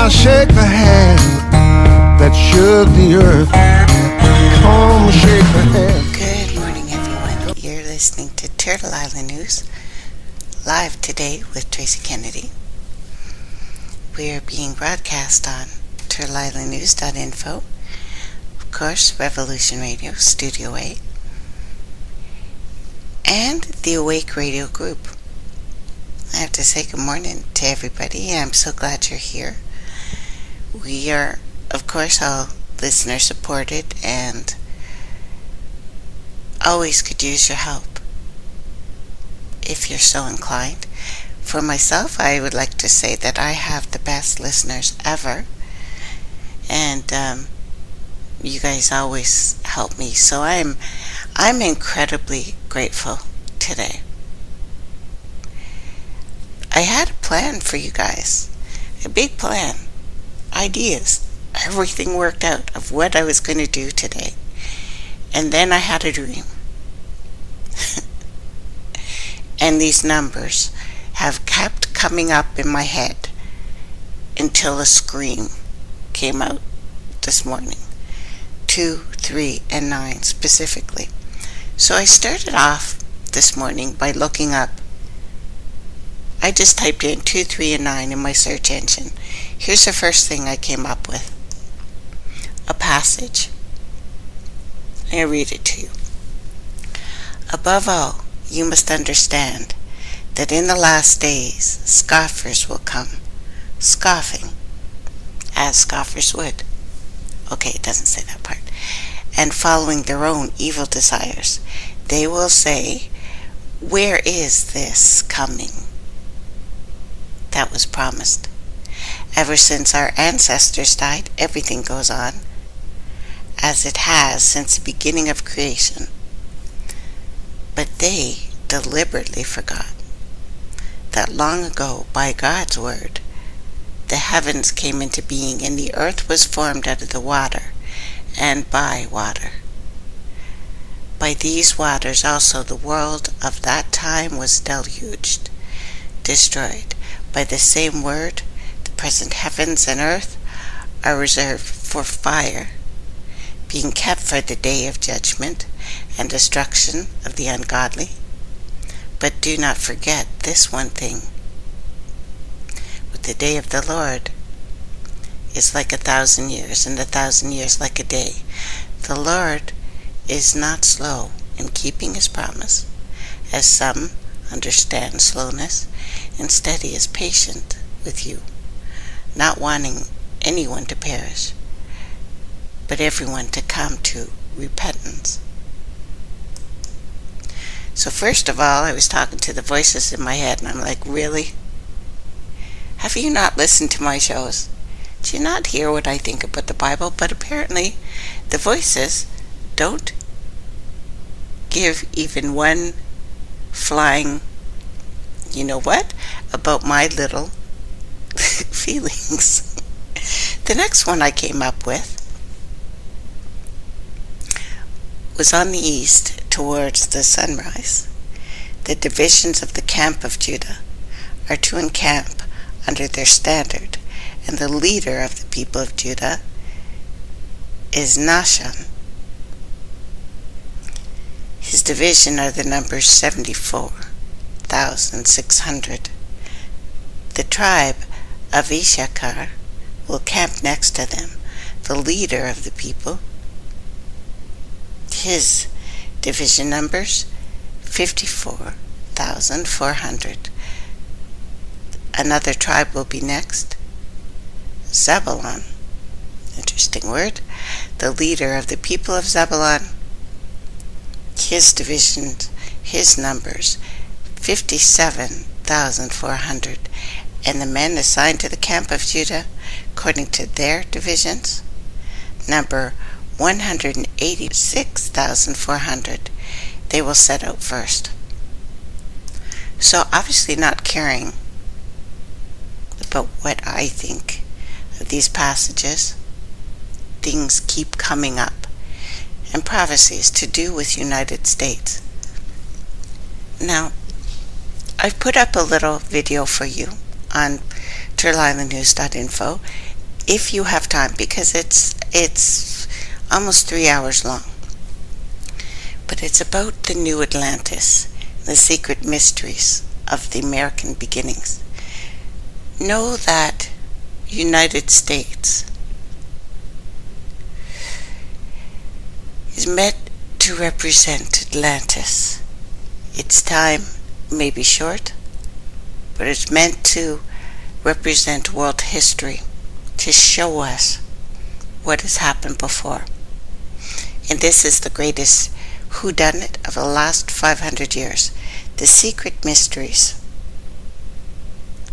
I'll shake the hand that shook the earth. Come shake the hand. Good morning, everyone. You're listening to Turtle Island News, live today with Tracey Kennedy. We are being broadcast on turtleislandnews.info, of course, Revolution Radio, Studio 8, and the Awake Radio Group. I have to say good morning to everybody. I'm so glad you're here. We are, of course, all listener supported and always could use your help if you're so inclined. For myself, I would like to say that I have the best listeners ever, and you guys always help me, so I'm incredibly grateful today. I had a plan for you guys, a big plan, ideas, everything worked out of what I was going to do today, and then I had a dream. And these numbers have kept coming up in my head until a scream came out this morning. 2, 3, and 9 specifically. So I started off this morning by looking up. I just typed in 2, 3, and 9 in my search engine. Here's the first thing I came up with. A passage. I'm going to read it to you. Above all, you must understand that in the last days scoffers will come, scoffing, as scoffers would. Okay, it doesn't say that part. And following their own evil desires, they will say, where is this coming that was promised? Ever since our ancestors died, everything goes on as it has since the beginning of creation. But they deliberately forgot that long ago, by God's word, the heavens came into being and the earth was formed out of the water and by water. By these waters also the world of that time was deluged, destroyed. By the same word, the present heavens and earth are reserved for fire, being kept for the day of judgment and destruction of the ungodly. But do not forget this one thing. With the day of the Lord is like 1,000 years, and 1,000 years like a day. The Lord is not slow in keeping his promise, as some understand slowness. Instead, he is patient with you, not wanting anyone to perish, but everyone to come to repentance. So first of all, I was talking to the voices in my head, and I'm like, really? Have you not listened to my shows? Do you not hear what I think about the Bible? But apparently, the voices don't give even one flying, you know what, about my little feelings. The next one I came up with was on the east towards the sunrise. The divisions of the camp of Judah are to encamp under their standard, and the leader of the people of Judah is Nahshon. His division are the numbers 74,600. The tribe of Issachar will camp next to them. The leader of the people, his division numbers 54,400. Another tribe will be next. Zebulon. Interesting word. The leader of the people of Zebulon, his divisions, his numbers 57,400. And the men assigned to the camp of Judah, according to their divisions, number 186,400. They will set out first. So obviously not caring about what I think of these passages, things keep coming up, and prophecies to do with United States. Now, I've put up a little video for you on turtleislandnews.info. if you have time, because it's almost 3 hours long. But it's about the new Atlantis, the secret mysteries of the American beginnings. Know that United States is meant to represent Atlantis. Its time may be short, but it's meant to represent world history, to show us what has happened before. And this is the greatest whodunit of the last 500 years. The secret mysteries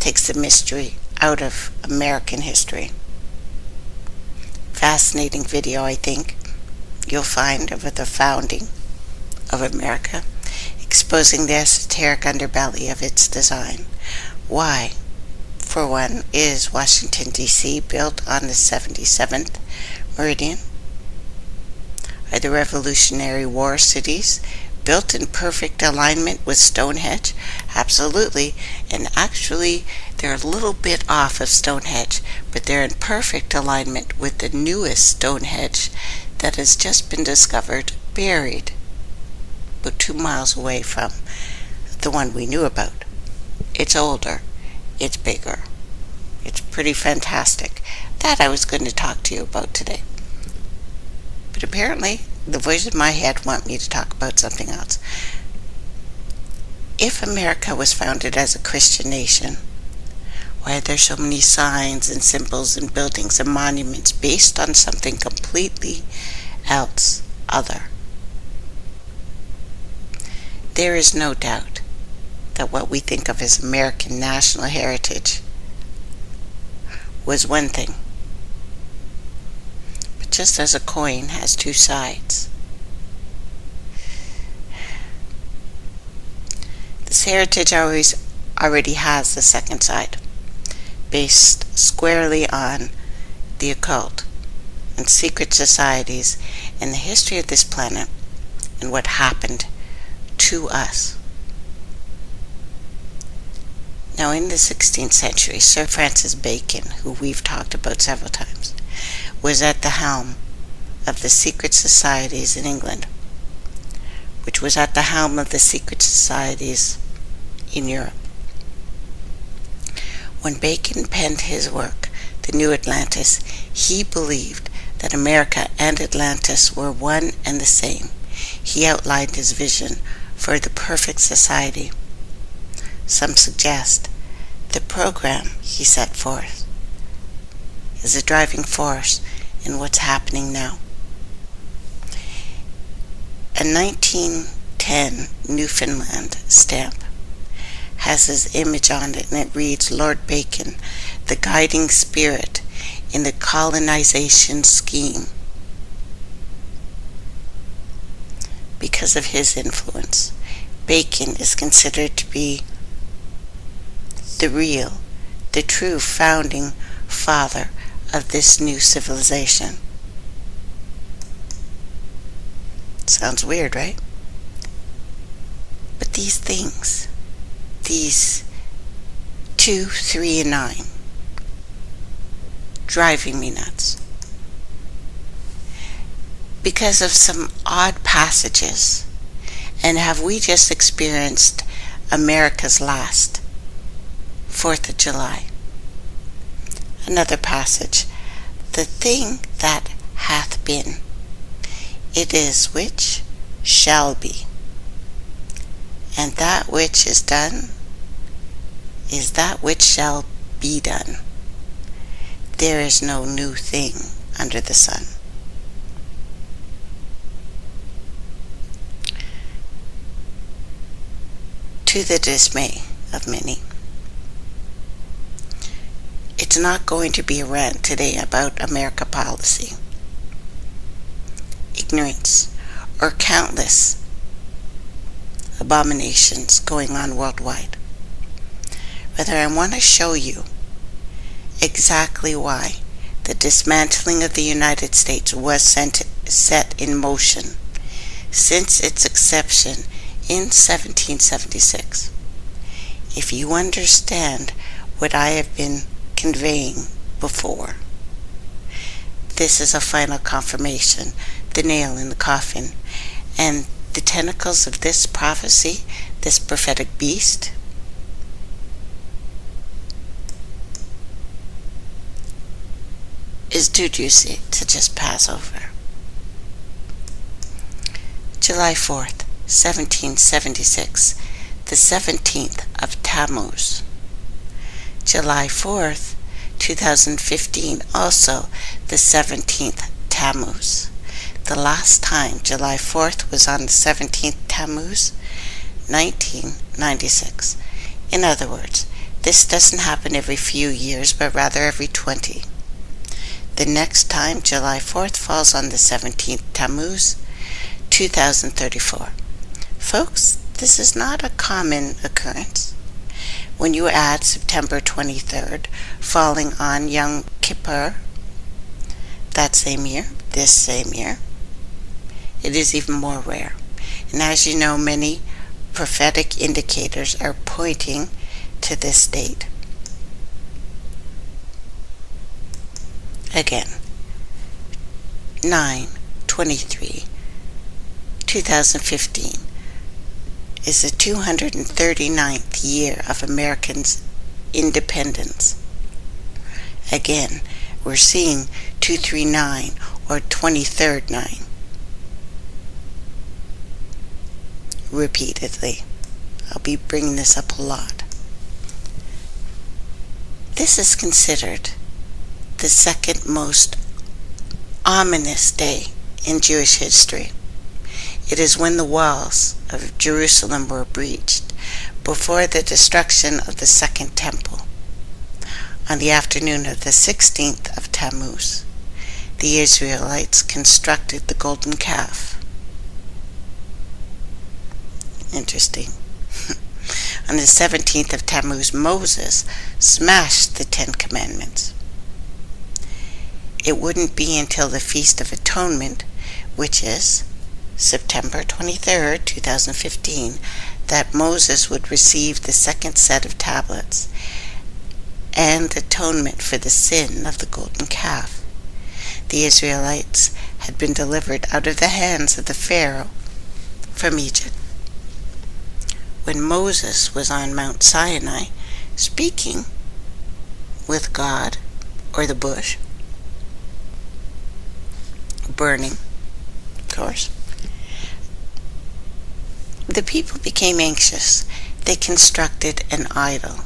takes the mystery out of American history. Fascinating video, I think, you'll find of the founding of America, exposing the esoteric underbelly of its design. Why, for one, is Washington, D.C. built on the 77th meridian? Are the Revolutionary War cities built in perfect alignment with Stonehenge? Absolutely. And actually, they're a little bit off of Stonehenge, but they're in perfect alignment with the newest Stonehenge that has just been discovered, buried about 2 miles away from the one we knew about. It's older. It's bigger. It's pretty fantastic. That I was going to talk to you about today. But apparently, the voices in my head want me to talk about something else. If America was founded as a Christian nation, why are there so many signs and symbols and buildings and monuments based on something completely else, other? There is no doubt that what we think of as American national heritage was one thing. But just as a coin has two sides, this heritage already has the second side, based squarely on the occult and secret societies and the history of this planet and what happened to us. Now, in the 16th century, Sir Francis Bacon, who we've talked about several times, was at the helm of the secret societies in England, which was at the helm of the secret societies in Europe. When Bacon penned his work, The New Atlantis, he believed that America and Atlantis were one and the same. He outlined his vision for the perfect society. Some suggest the program he set forth is a driving force in what's happening now. A 1910 Newfoundland stamp has his image on it, and it reads, Lord Bacon, the guiding spirit in the colonization scheme. Because of his influence, Bacon is considered to be the true founding father of this new civilization. Sounds weird, right? But these things, these 2, 3, and 9, driving me nuts. Because of some odd passages. And have we just experienced America's last 4th of July? Another passage. The thing that hath been, it is which shall be. And that which is done is that which shall be done. There is no new thing under the sun. To the dismay of many, it's not going to be a rant today about America policy, ignorance, or countless abominations going on worldwide. Rather, I want to show you exactly why the dismantling of the United States was set in motion since its inception in 1776. If you understand what I have been conveying before, this is a final confirmation, the nail in the coffin. And the tentacles of this prophecy, this prophetic beast, is too juicy to just pass over. July 4th, 1776, the 17th of Tammuz. July 4th, 2015, also the 17th Tammuz. The last time July 4th was on the 17th Tammuz, 1996. In other words, this doesn't happen every few years, but rather every 20. The next time July 4th falls on the 17th Tammuz, 2034. Folks, this is not a common occurrence. When you add September 23rd falling on Yom Kippur that same year, this same year, it is even more rare. And as you know, many prophetic indicators are pointing to this date. Again, 9/23, 2015 is the 239th year of Americans' independence. Again, we're seeing 239 or 23rd 9 repeatedly. I'll be bringing this up a lot. This is considered the second most ominous day in Jewish history. It is when the walls of Jerusalem were breached before the destruction of the Second Temple. On the afternoon of the 16th of Tammuz, the Israelites constructed the golden calf. Interesting. On the 17th of Tammuz, Moses smashed the 10 Commandments. It wouldn't be until the Feast of Atonement, which is September 23rd, 2015, that Moses would receive the second set of tablets and atonement for the sin of the golden calf. The Israelites had been delivered out of the hands of the Pharaoh from Egypt. When Moses was on Mount Sinai speaking with God, or the bush, burning, of course, the people became anxious. They constructed an idol.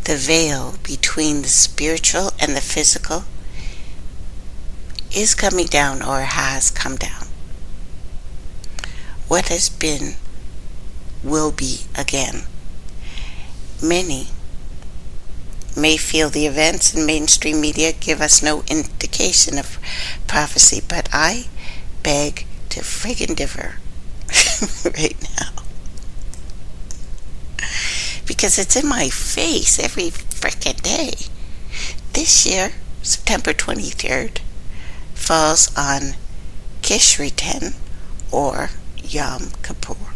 The veil between the spiritual and the physical is coming down, or has come down. What has been will be again. Many may feel the events in mainstream media give us no indication of prophecy, but I beg to friggin' differ right now. Because it's in my face every frickin' day. This year, September 23rd, falls on Tishri 10, or Yom Kippur,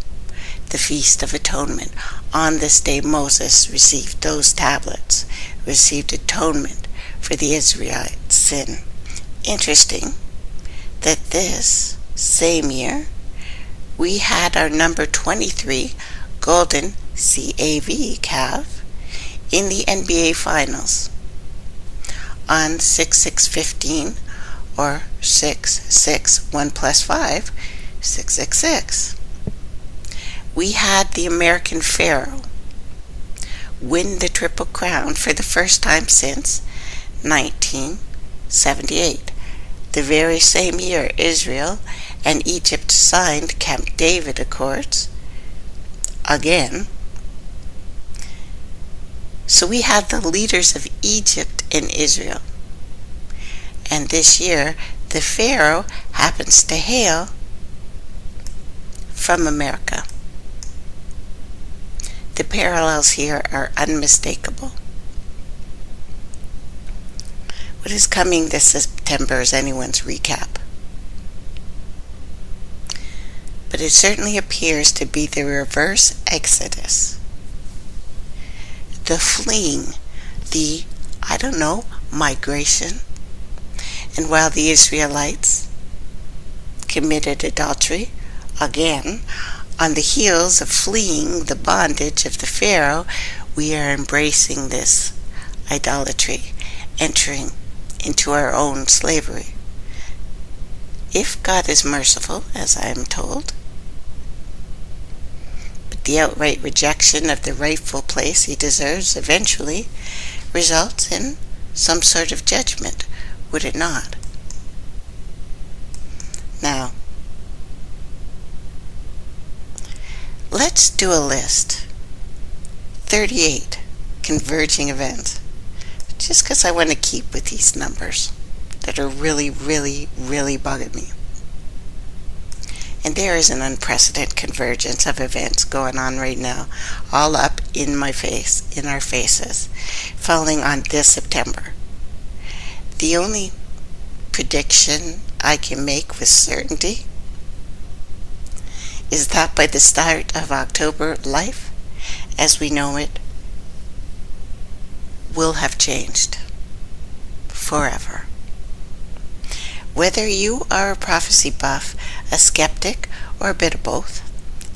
the Feast of Atonement. On this day, Moses received those tablets, received atonement for the Israelite sin. Interesting that this same year, we had our number 23 golden CAV calf in the NBA Finals on 6/6/15, or 6/6, 1 plus 5, 666. We had the American Pharaoh win the Triple Crown for the first time since 1978, the very same year Israel and Egypt signed Camp David Accords again. So we had the leaders of Egypt and Israel. And this year, the Pharaoh happens to hail from America. The parallels here are unmistakable. What is coming this September is anyone's recap. But it certainly appears to be the reverse exodus. The fleeing, the, migration. And while the Israelites committed adultery, again, on the heels of fleeing the bondage of the Pharaoh, we are embracing this idolatry, entering into our own slavery. If God is merciful, as I am told, but the outright rejection of the rightful place he deserves eventually results in some sort of judgment, would it not? Now, let's do a list. 38 converging events. Just because I want to keep with these numbers that are really, really, really bugging me. And there is an unprecedented convergence of events going on right now, all up in my face, in our faces, falling on this September. The only prediction I can make with certainty is that by the start of October, life, as we know it, will have changed forever. Whether you are a prophecy buff, a skeptic, or a bit of both,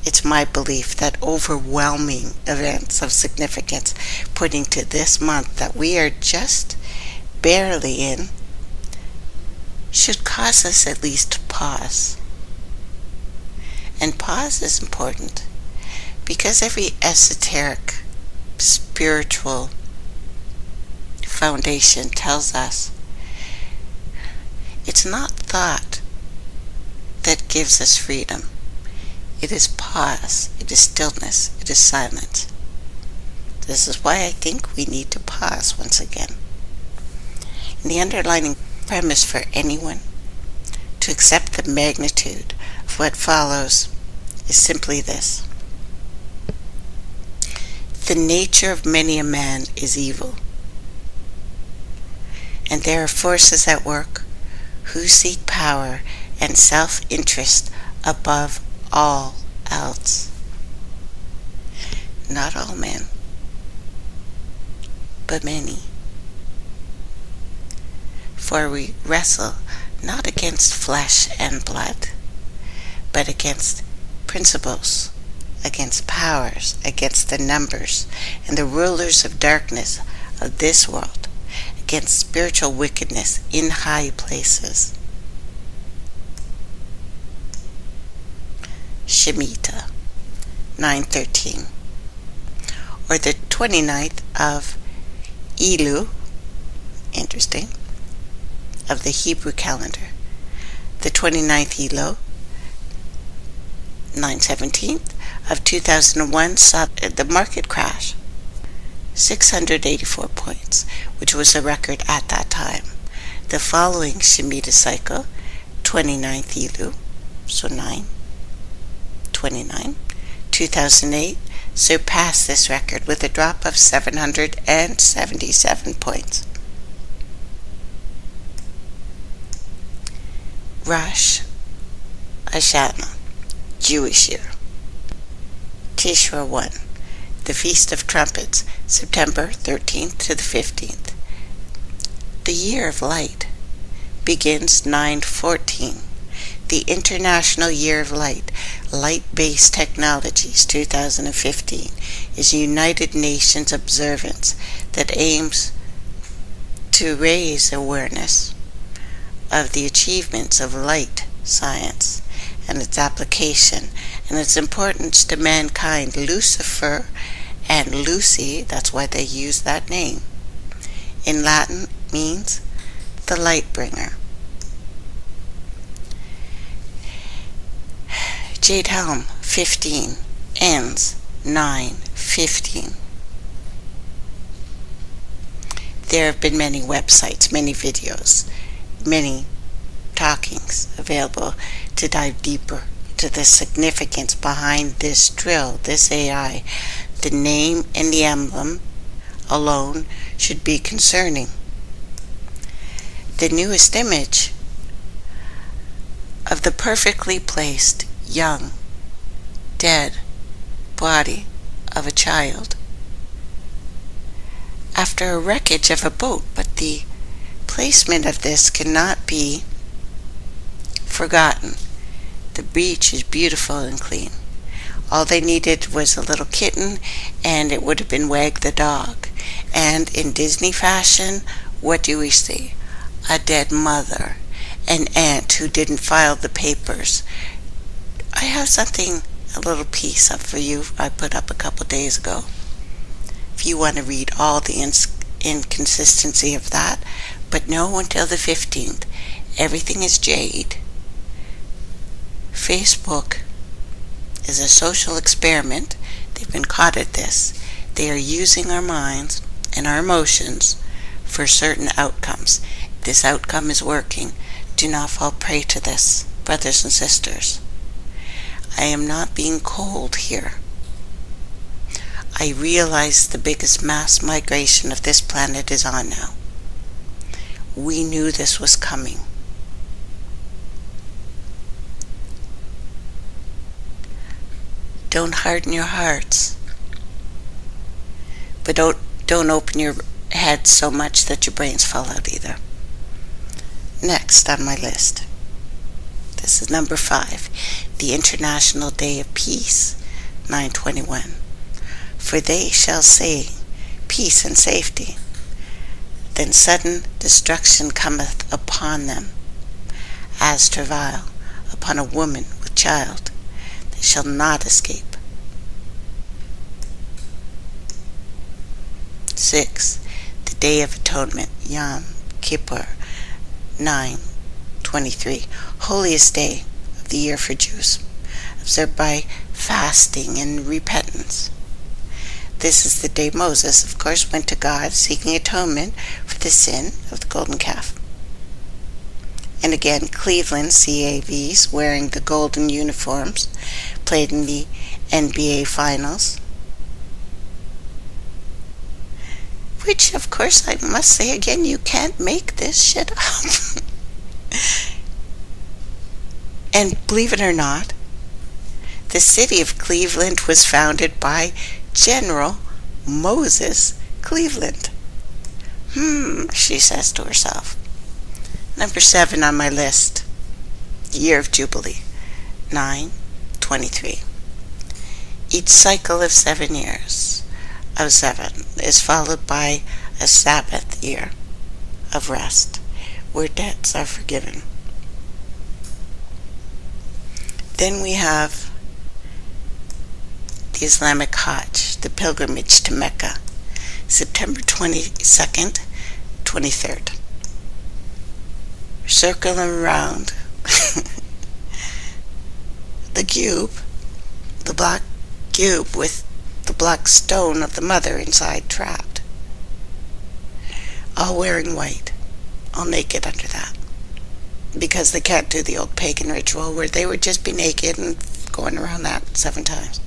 it's my belief that overwhelming events of significance pointing to this month that we are just barely in should cause us at least to pause. And pause is important because every esoteric, spiritual foundation tells us it's not thought that gives us freedom. It is pause, it is stillness, it is silence. This is why I think we need to pause once again. And the underlying premise for anyone to accept the magnitude of what follows is simply this. The nature of many a man is evil. And there are forces at work who seek power and self-interest above all else. Not all men, but many. For we wrestle not against flesh and blood, but against principles, against powers, against the numbers and the rulers of darkness of this world, against spiritual wickedness in high places. Shemitah 9:13, or the 29th of Elul, interesting, of the Hebrew calendar. The 29th Elul, 9/17 of 2001 saw the market crash, 684 points, which was a record at that time. The following Shemitah cycle, 29th Elul, so 9/29, 2008, surpassed this record with a drop of 777 points. Rosh Hashanah, Jewish year. Tishra 1, the Feast of Trumpets, September 13th to the 15th. The Year of Light begins 9/14. The International Year of Light, Light-Based Technologies 2015, is a United Nations observance that aims to raise awareness of the achievements of light science and its application and its importance to mankind. Lucifer and Lucy, that's why they use that name, in Latin means the light bringer. Jade Helm 15 ends 9/15. There have been many websites, many videos, many talkings available to dive deeper into the significance behind this drill, this AI. The name and the emblem alone should be concerning. The newest image of the perfectly placed, young, dead body of a child after a wreckage of a boat, but the placement of this cannot be forgotten. The beach is beautiful and clean. All they needed was a little kitten, and it would have been Wag the dog. And in Disney fashion, what do we see? A dead mother, an aunt who didn't file the papers. I have something, a little piece up for you I put up a couple days ago. If you want to read all the inconsistency of that, but no until the 15th. Everything is jade. Facebook is a social experiment. They've been caught at this. They are using our minds and our emotions for certain outcomes. This outcome is working. Do not fall prey to this, brothers and sisters. I am not being cold here. I realize the biggest mass migration of this planet is on now. We knew this was coming. Don't harden your hearts. But don't open your head so much that your brains fall out either. Next on my list. This is number 5. The International Day of Peace, 9/21. For they shall say, peace and safety. Then sudden destruction cometh upon them, as travail upon a woman with child. They shall not escape. 6. The Day of Atonement, Yom Kippur, 9/23. Holiest day of the year for Jews, observed by fasting and repentance. This is the day Moses, of course, went to God seeking atonement for the sin of the golden calf. And again, Cleveland CAVs wearing the golden uniforms played in the NBA Finals. Which, of course, I must say again, you can't make this shit up. And believe it or not, the city of Cleveland was founded by General Moses Cleveland. She says to herself. Number 7 on my list, Year of Jubilee, 9/23. Each cycle of 7 years of 7 is followed by a Sabbath year of rest, where debts are forgiven. Then we have the Islamic Hajj, the pilgrimage to Mecca, September 22nd, 23rd. Circling around the cube, the black cube with the black stone of the mother inside trapped. All wearing white, all naked under that. Because they can't do the old pagan ritual where they would just be naked and going around that 7 times.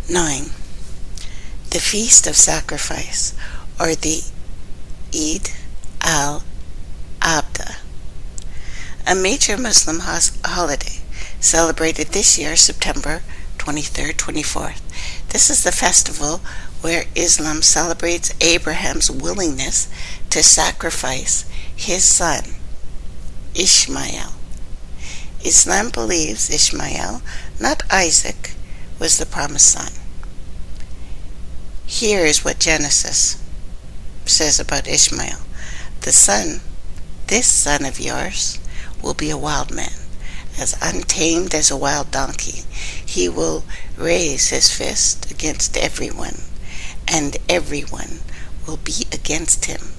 Nine, the Feast of Sacrifice, or the Eid al-Adha, a major Muslim holiday celebrated this year, September 23rd, 24th. This is the festival where Islam celebrates Abraham's willingness to sacrifice his son, Ishmael. Islam believes Ishmael, not Isaac, was the promised son. Here is what Genesis says about Ishmael. This son of yours, will be a wild man, as untamed as a wild donkey. He will raise his fist against everyone, and everyone will be against him.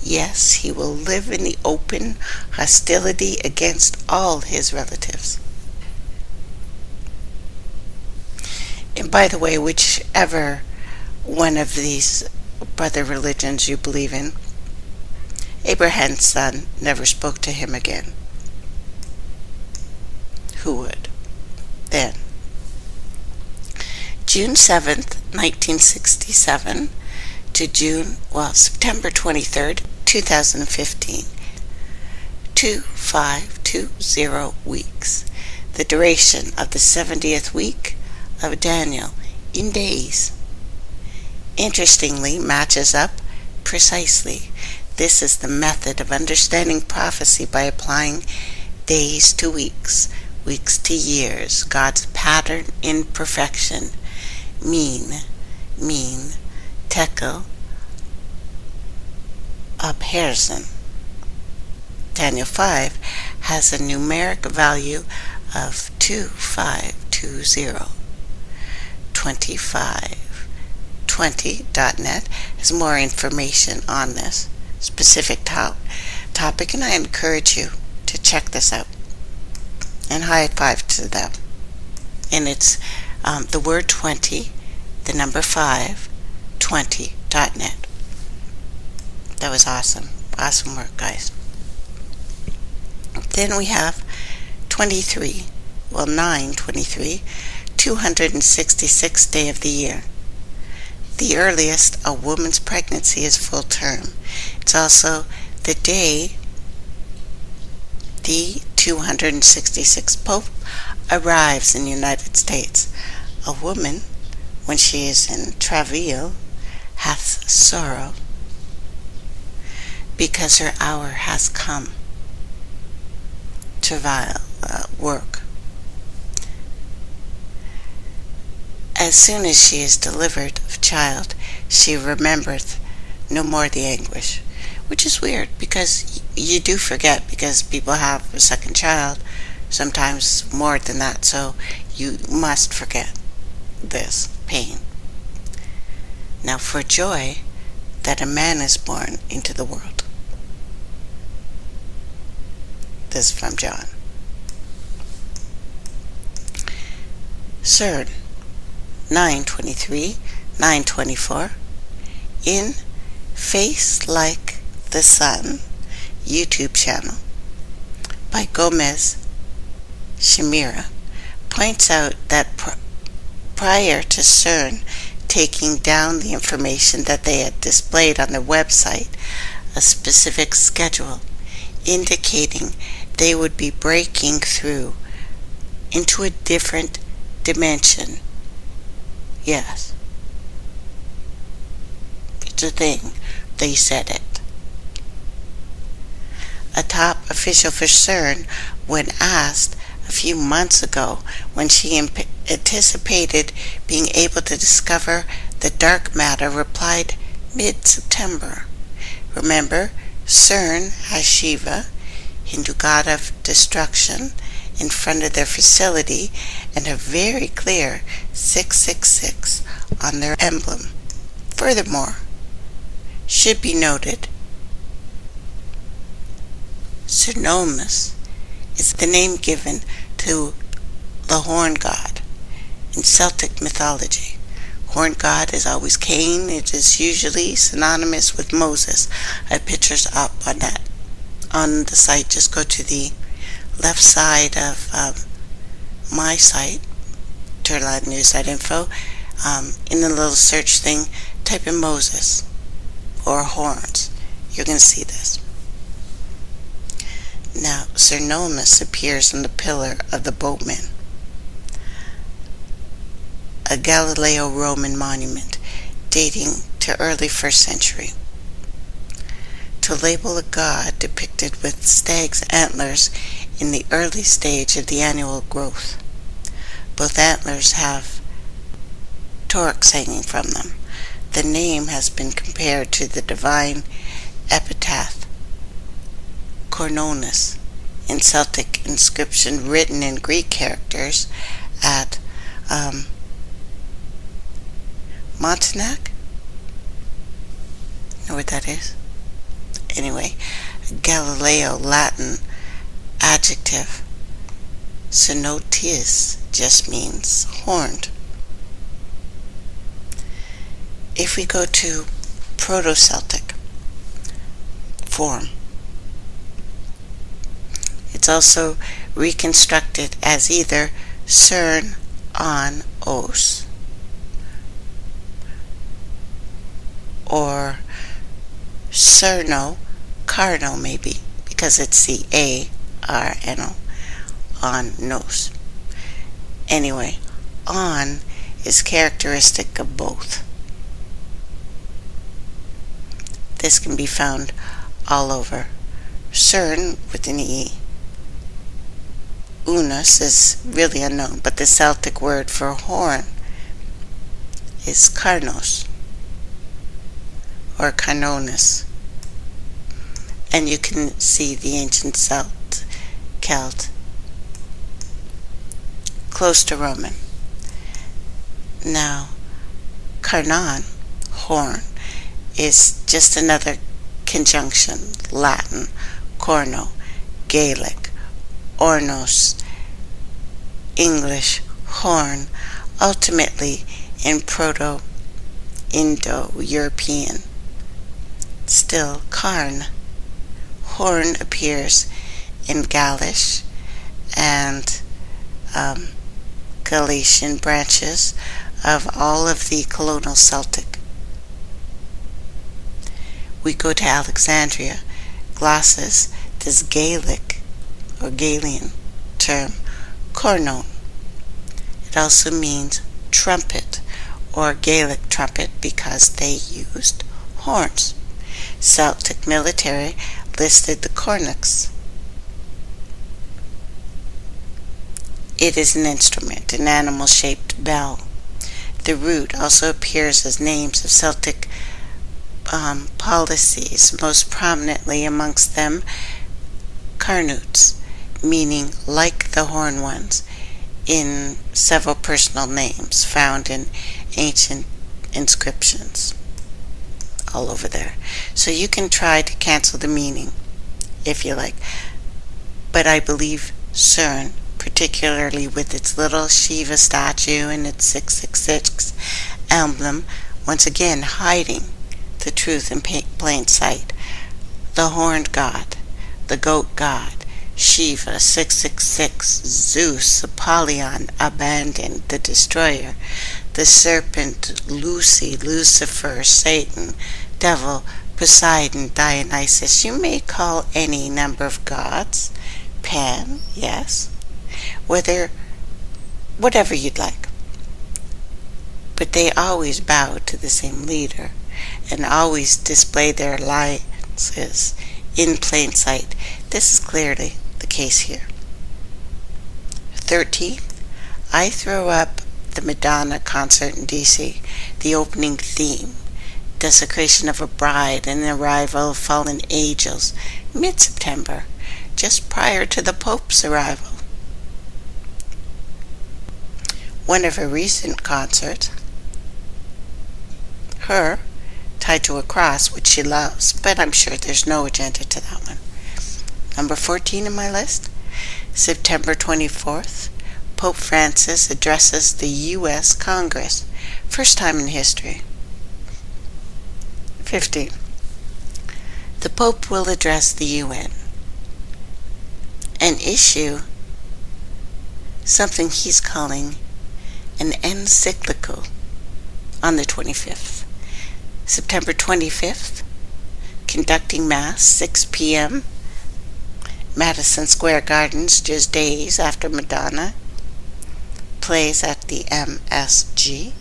Yes, he will live in the open hostility against all his relatives. And by the way, whichever one of these brother religions you believe in, Abraham's son never spoke to him again. Who would? Then, June 7th, 1967 to September 23rd, 2015. 2520 weeks. The duration of the 70th week of Daniel in days. interestingly matches up precisely. This is the method of understanding prophecy by applying days to weeks, weeks to years, God's pattern in perfection. Mean, tekel, upherzen. Daniel 5 has a numeric value of 2520. 2520.net has more information on this specific topic, and I encourage you to check this out. And high five to them. And it's the word 20, the number 5, 20.net. That was awesome. Awesome work, guys. Then we have 23, 9/23, 266th day of the year. The earliest a woman's pregnancy is full term. It's also the day the 266th Pope arrives in the United States. A woman, when she is in travail, hath sorrow, because her hour has come. Travail, work. As soon as she is delivered of child, she remembereth no more the anguish. Which is weird, because you do forget, because people have a second child, sometimes more than that, so you must forget this pain. Now for joy that a man is born into the world. This is from John. CERN 9/23, 9/24. In Face Like the Sun YouTube channel by Gomez Shamira points out that prior to CERN taking down the information that they had displayed on their website, a specific schedule indicating they would be breaking through into a different dimension. Yes, it's a thing. They said it. A top official for CERN, when asked a few months ago when she anticipated being able to discover the dark matter, replied mid-September. Remember, CERN has Shiva, Hindu god of destruction, in front of their facility, and a very clear 666 on their emblem. Furthermore, should be noted, Cernunnos is the name given to the horn god in Celtic mythology. Horn god is always Cain. It is usually synonymous with Moses. I have pictures up on the site. Just go to the left side of my site, Turland News Site Info. In the little search thing, type in Moses or horns. You're going to see this. Now, Cernunnos appears on the pillar of the boatman, a Galileo-Roman monument dating to early 1st century. To label a god depicted with stag's antlers in the early stage of the annual growth. Both antlers have torques hanging from them. The name has been compared to the divine epitaph Cernunnos in Celtic inscription written in Greek characters at Montauk? Know what that is? Anyway, Galileo Latin adjective Cenotes just means horned. If we go to Proto-Celtic form, it's also reconstructed as either Cern on Os or Cerno Carno, maybe, because it's C-A-R-N-O, on nos. Anyway, on is characteristic of both. This can be found all over. Cern with an E. Unus is really unknown, but the Celtic word for horn is carnos or canonis. And you can see the ancient Celt, close to Roman. Now, carnon, horn, is just another conjunction, Latin, corno, Gaelic, ornos, English, horn, ultimately in Proto-Indo-European. Still, carn, horn appears in Gaulish and Galician branches of all of the colonial Celtic. We go to Alexandria, glosses this Gaelic or Galilean term, cornon. It also means trumpet or Gaelic trumpet because they used horns. Celtic military listed the cornux. It is an instrument, an animal-shaped bell. The root also appears as names of Celtic policies, most prominently amongst them carnutes, meaning like the horn ones, in several personal names found in ancient inscriptions all over there. So you can try to cancel the meaning if you like, but I believe Cern, particularly with its little Shiva statue and its 666 emblem, once again hiding the truth in plain sight. The horned god, the goat god, Shiva, 666, Zeus, Apollyon, abandoned, the destroyer, the serpent, Lucy, Lucifer, Satan, devil, Poseidon, Dionysus. You may call any number of gods, Pan, yes, whatever you'd like. But they always bow to the same leader and always display their alliances in plain sight. This is clearly the case here. 13. I throw up the Madonna concert in D.C., the opening theme, desecration of a bride and the arrival of fallen angels, mid-September, just prior to the Pope's arrival. One of her recent concerts, her, tied to a cross, which she loves, but I'm sure there's no agenda to that one. Number 14 in my list, September 24th, Pope Francis addresses the U.S. Congress, first time in history. 15. The Pope will address the UN and issue something he's calling an encyclical on the 25th. September 25th, conducting Mass, 6 p.m., Madison Square Gardens, just days after Madonna plays at the MSG.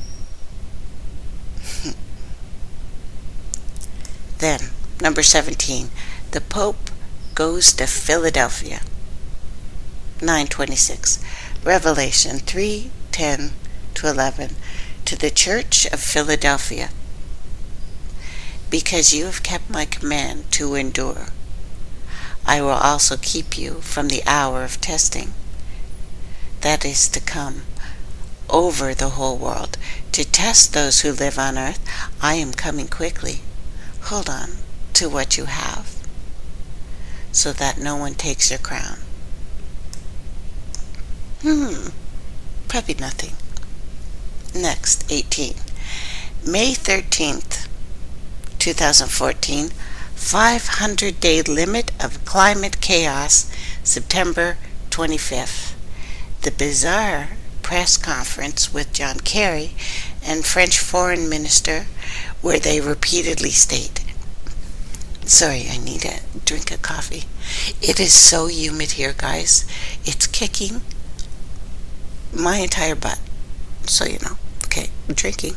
Then, number 17, the Pope goes to Philadelphia. 9:26, Revelation 3:10-11, to the Church of Philadelphia. Because you have kept my command to endure, I will also keep you from the hour of testing that is to come over the whole world to test those who live on earth. I am coming quickly. Hold on to what you have so that no one takes your crown. Probably nothing. Next, 18. May 13th, 2014, 500-day limit of climate chaos, September 25th. The bizarre press conference with John Kerry and French Foreign Minister, where they repeatedly state, sorry, I need a drink of coffee. It is so humid here, guys. It's kicking my entire butt. So you know. Okay, I'm drinking.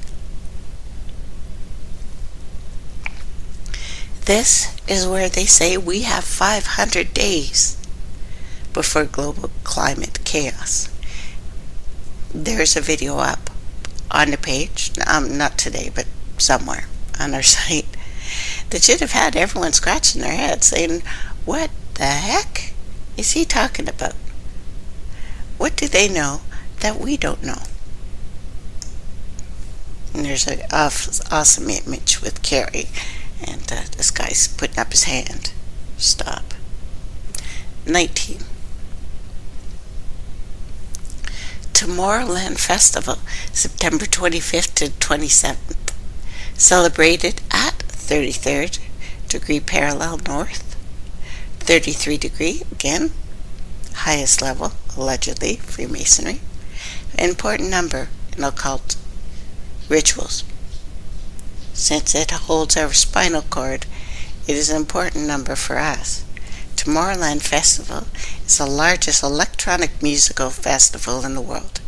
This is where they say we have 500 days before global climate chaos. There's a video up on the page, not today, but somewhere on our site, that should have had everyone scratching their head saying, what the heck is he talking about? What do they know that we don't know? And there's an awesome image with Carrie, and this guy's putting up his hand. Stop. 19. Tomorrowland Festival, September 25th to 27th. Celebrated at 33rd degree parallel north, 33 degree, again, highest level, allegedly, Freemasonry. An important number in occult rituals. Since it holds our spinal cord, it is an important number for us. Tomorrowland Festival is the largest electronic musical festival in the world.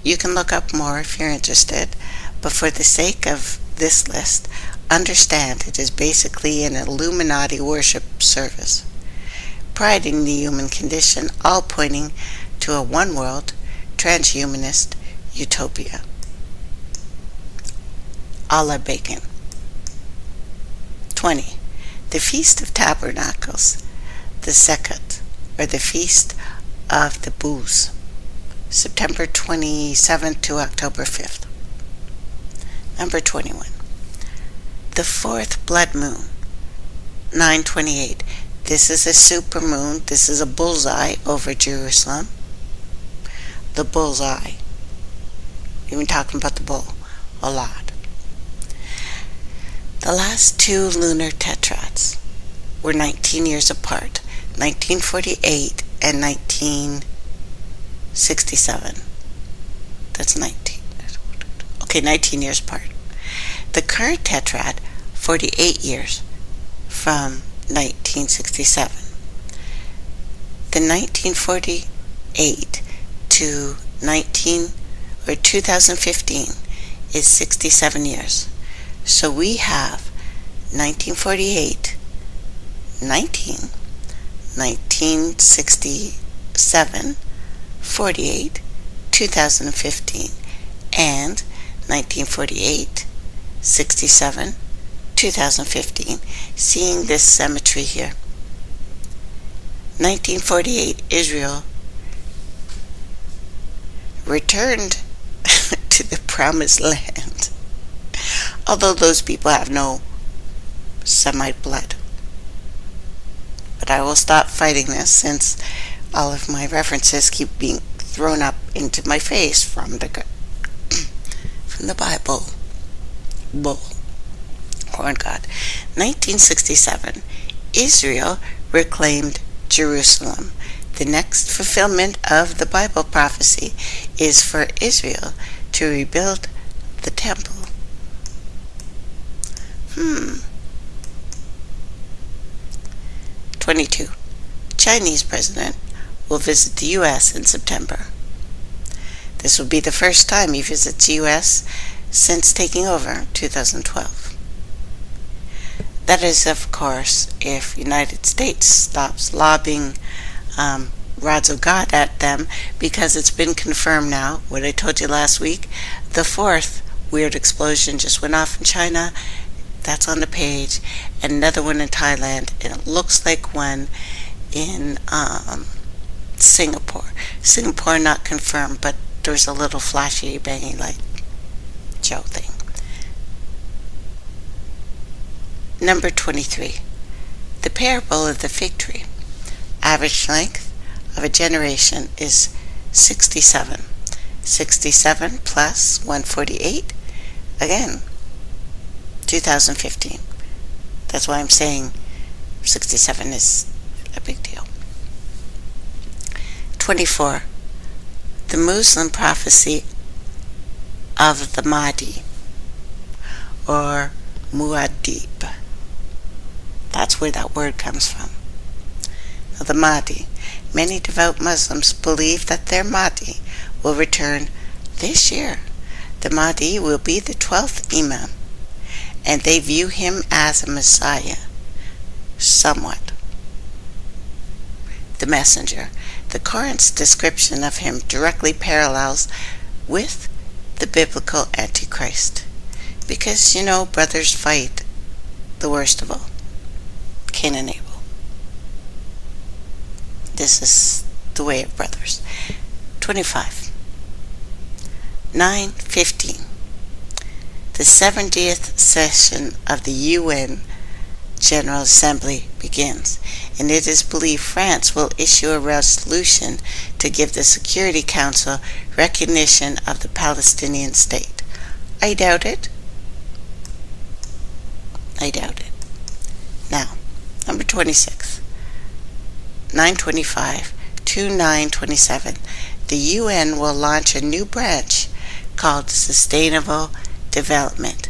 You can look up more if you're interested, but for the sake of this list, understand it is basically an Illuminati worship service, priding the human condition, all pointing to a one-world, transhumanist utopia. A la bacon. 20. The Feast of Tabernacles, the Sept, or the Feast of the Booths, September 27th to October 5th. Number 21. The fourth blood moon, 9/28. This is a supermoon. This is a bullseye over Jerusalem. The bullseye. We've been talking about the bull a lot. The last two lunar tetrads were 19 years apart, 1948 and 1967. That's 19. Okay, 19 years apart. The current tetrad, 48 years from 1967. The 1948 to 2015 is 67 years. So we have 1948, 1967, 48, 2015, and 1948, 67, 2015. Seeing this symmetry here. 1948, Israel returned to the promised land. Although those people have no Semite blood. But I will stop fighting this since all of my references keep being thrown up into my face from the Bible. Bull. Horn God. 1967. Israel reclaimed Jerusalem. The next fulfillment of the Bible prophecy is for Israel to rebuild the temple. 22. Chinese president will visit the U.S. in September. This will be the first time he visits the U.S. since taking over 2012. That is, of course, if United States stops lobbing rods of God at them, because it's been confirmed now, what I told you last week, the fourth weird explosion just went off in China. That's on the page. And another one in Thailand. And it looks like one in Singapore. Singapore not confirmed, but there's a little flashy, bangy light Joe thing. Number 23. The parable of the fig tree. Average length of a generation is 67. 67 plus 148. Again, 2015. That's why I'm saying 67 is a big deal. 24. The Muslim prophecy of the Mahdi, or Muad'Dib. That's where that word comes from. Now, the Mahdi. Many devout Muslims believe that their Mahdi will return this year. The Mahdi will be the 12th Imam, and they view him as a Messiah, somewhat. The messenger. The Quran's description of him directly parallels with the biblical Antichrist. Because, brothers fight the worst of all, Cain and Abel. This is the way of brothers. 25. 9:15. The 70th session of the UN General Assembly begins, and it is believed France will issue a resolution to give the Security Council recognition of the Palestinian state. I doubt it. Now, number 26. 9:25 to 9:27. The UN will launch a new branch called Sustainable Development.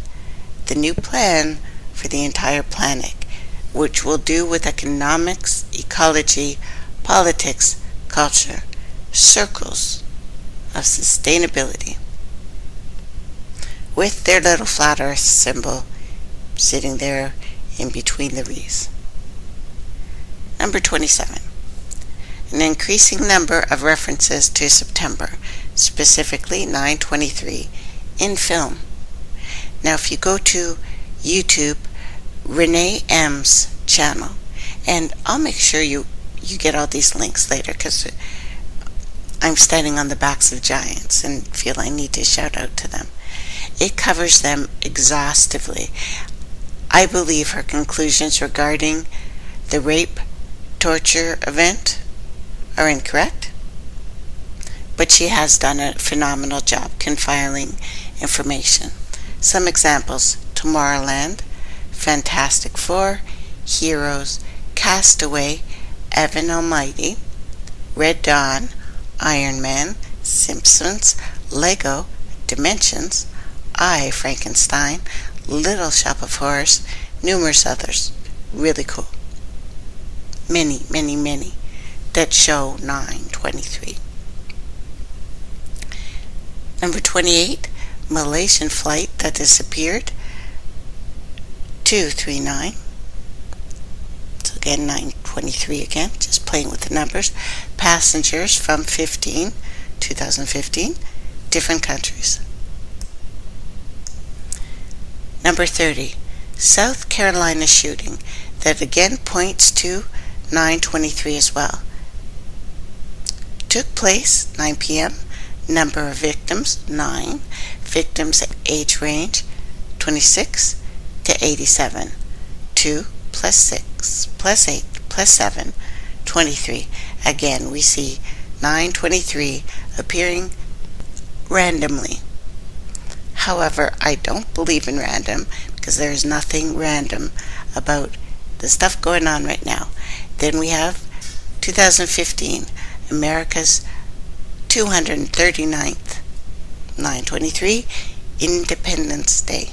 The new plan for the entire planet, which will do with economics, ecology, politics, culture, circles of sustainability, with their little flat earth symbol sitting there in between the R's. Number 27. An increasing number of references to September, specifically 9/23, in film. Now if you go to YouTube, Renee M's channel, and I'll make sure you get all these links later, because I'm standing on the backs of giants and feel I need to shout out to them. It covers them exhaustively. I believe her conclusions regarding the rape torture event are incorrect, but she has done a phenomenal job compiling information. Some examples: Tomorrowland, Fantastic Four, Heroes, Castaway, Evan Almighty, Red Dawn, Iron Man, Simpsons, Lego, Dimensions, I, Frankenstein, Little Shop of Horrors, numerous others. Really cool. Many, many, many that show 9/23. Number 28, Malaysian flight that disappeared, 239. So again, 9/23 again, just playing with the numbers. Passengers from 2015, different countries. Number 30, South Carolina shooting that again points to 9/23 as well. Took place 9 p.m. Number of victims, 9. Victims age range, 26 to 87. 2 plus 6 plus 8 plus 7, 23. Again, we see 9/23 appearing randomly. However, I don't believe in random, because there is nothing random about the stuff going on right now. Then we have 2015, America's 239th, 9/23, Independence Day.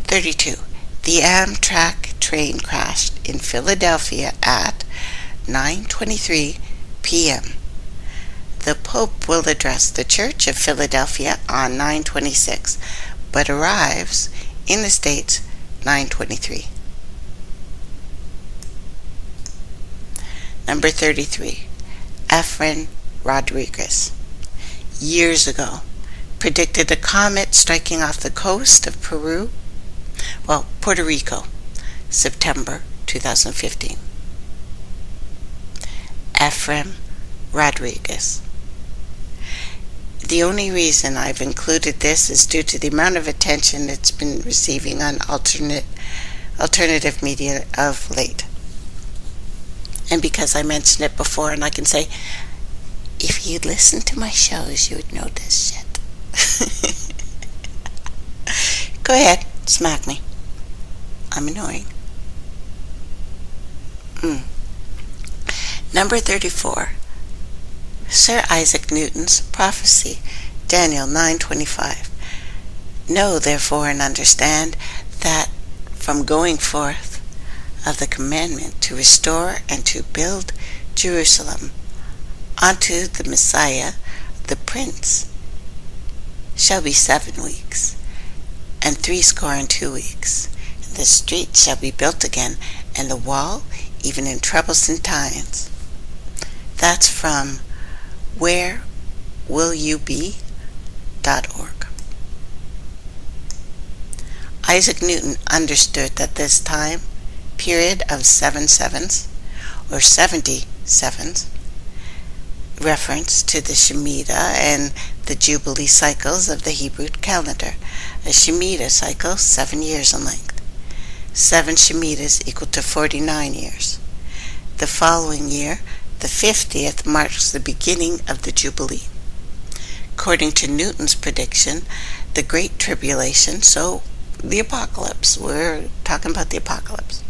32. The Amtrak train crashed in Philadelphia at 9:23 p.m. The Pope will address the Church of Philadelphia on 9/26, but arrives in the States 9/23. Number 33. Efren Rodriguez, years ago, predicted a comet striking off the coast of Puerto Rico, September 2015. Efren Rodriguez. The only reason I've included this is due to the amount of attention it's been receiving on alternative media of late. And because I mentioned it before, and I can say, if you'd listen to my shows, you would know this shit. Go ahead, smack me. I'm annoying. Number 34. Sir Isaac Newton's prophecy, Daniel 9:25. Know therefore and understand that from going forth of the commandment to restore and to build Jerusalem unto the Messiah, the Prince, shall be 7 weeks, and 62 weeks. And the street shall be built again, and the wall even in troublesome times. That's from wherewillyoube.org. Isaac Newton understood that this time period of 7 sevens, or 70 sevens, reference to the Shemitah and the Jubilee cycles of the Hebrew calendar. A Shemitah cycle, 7 years in length. 7 Shemitahs equal to 49 years. The following year, the 50th, marks the beginning of the Jubilee. According to Newton's prediction, the Great Tribulation, so the apocalypse, we're talking about the apocalypse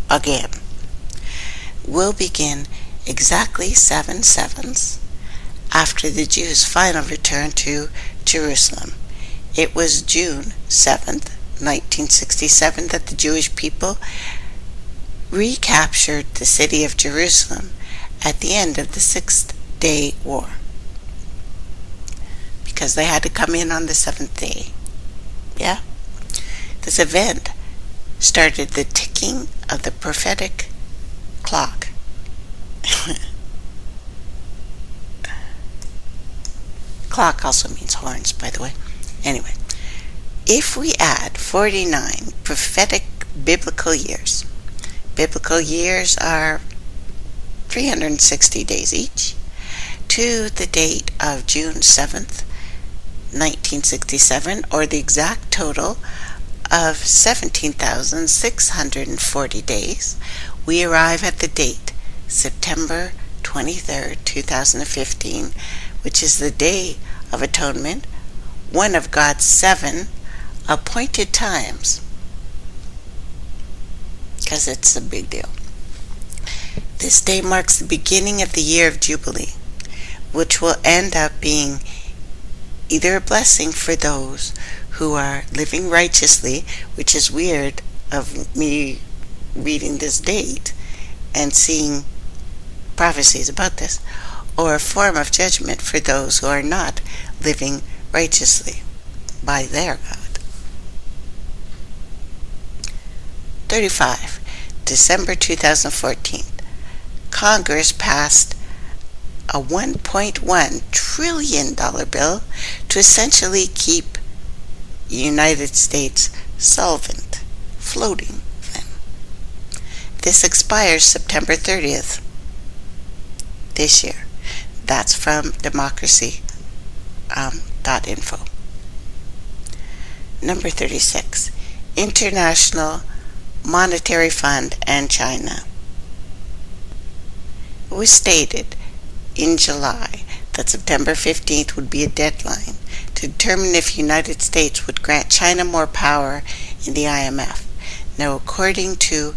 again, will begin exactly 7 sevens after the Jews' final return to Jerusalem. It was June 7th, 1967, that the Jewish people recaptured the city of Jerusalem at the end of the 6th-day war, because they had to come in on the 7th day. Yeah? This event started the ticking of the prophetic clock. Clock also means horns, by the way. Anyway, if we add 49 prophetic biblical years are 360 days each, to the date of June 7th, 1967, or the exact total of 17,640 days, we arrive at the date September 23rd, 2015, which is the Day of Atonement, one of God's 7 appointed times, because it's a big deal. This day marks the beginning of the year of Jubilee, which will end up being either a blessing for those who are living righteously, which is weird of me reading this date and seeing prophecies about this, or a form of judgment for those who are not living righteously by their God. 35. December 2014. Congress passed a $1.1 trillion bill to essentially keep the United States solvent, floating then. This expires September 30th this year. That's from democracy.info. Number 36. International Monetary Fund and China. It was stated in July that September 15th would be a deadline to determine if the United States would grant China more power in the IMF. Now, according to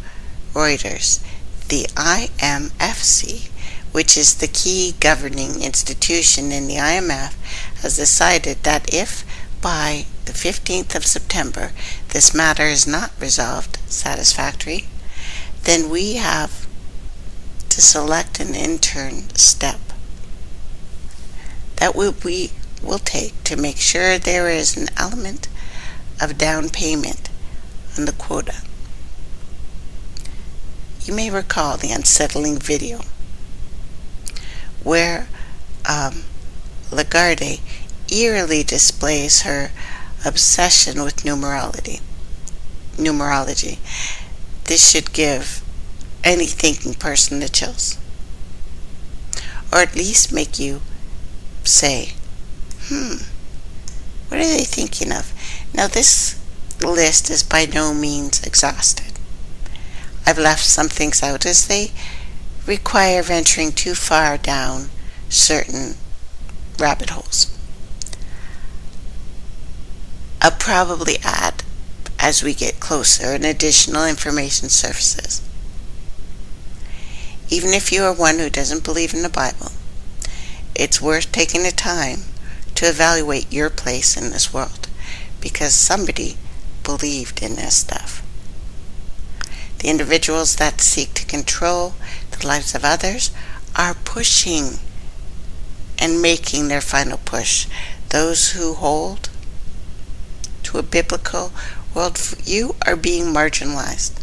Reuters, the IMFC, which is the key governing institution in the IMF, has decided that if by the 15th of September this matter is not resolved satisfactorily, then we have to select an interim step that we will take to make sure there is an element of down payment on the quota. You may recall the unsettling video where Lagarde eerily displays her obsession with numerology. This should give any thinking person the chills, or at least make you say, what are they thinking of? Now, this list is by no means exhausted. I've left some things out as they require venturing too far down certain rabbit holes. I'll probably add, as we get closer, an additional information surfaces. Even if you are one who doesn't believe in the Bible, it's worth taking the time to evaluate your place in this world, because somebody believed in this stuff. The individuals that seek to control the lives of others are pushing and making their final push those who hold to a biblical worldview are being marginalized.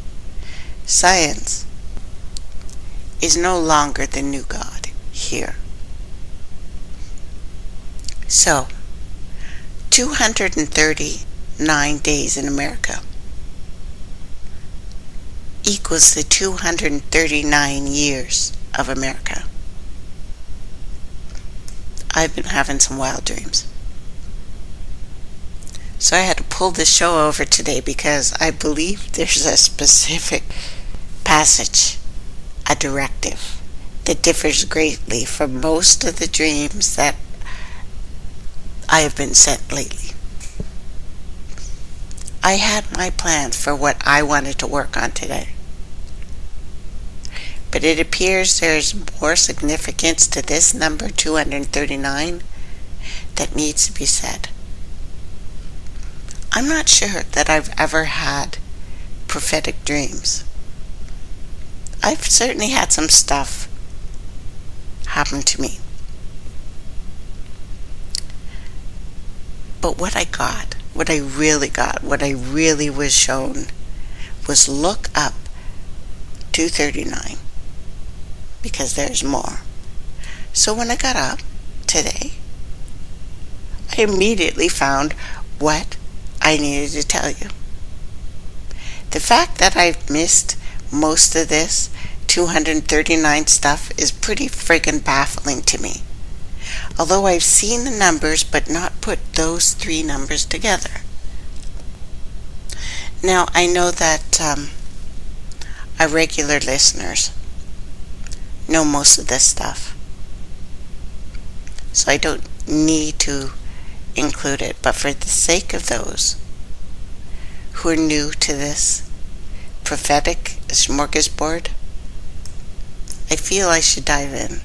Science is no longer the new God here. So, 239 days in America equals the 239 years of America. I've been having some wild dreams. So I had to pull this show over today because I believe there's a specific passage, a directive, that differs greatly from most of the dreams that I have been sent lately. I had my plans for what I wanted to work on today, but it appears there's more significance to this number 239 that needs to be said. I'm not sure that I've ever had prophetic dreams. I've certainly had some stuff happen to me. But what I got, what I really was shown was look up 239 because there's more. So when I got up today, I immediately found what I needed to tell you. The fact that I've missed most of this 239 stuff is pretty friggin' baffling to me. Although I've seen the numbers but not put those three numbers together. Now I know that our regular listeners know most of this stuff, so I don't need to include it, but for the sake of those who are new to this prophetic smorgasbord, I feel I should dive in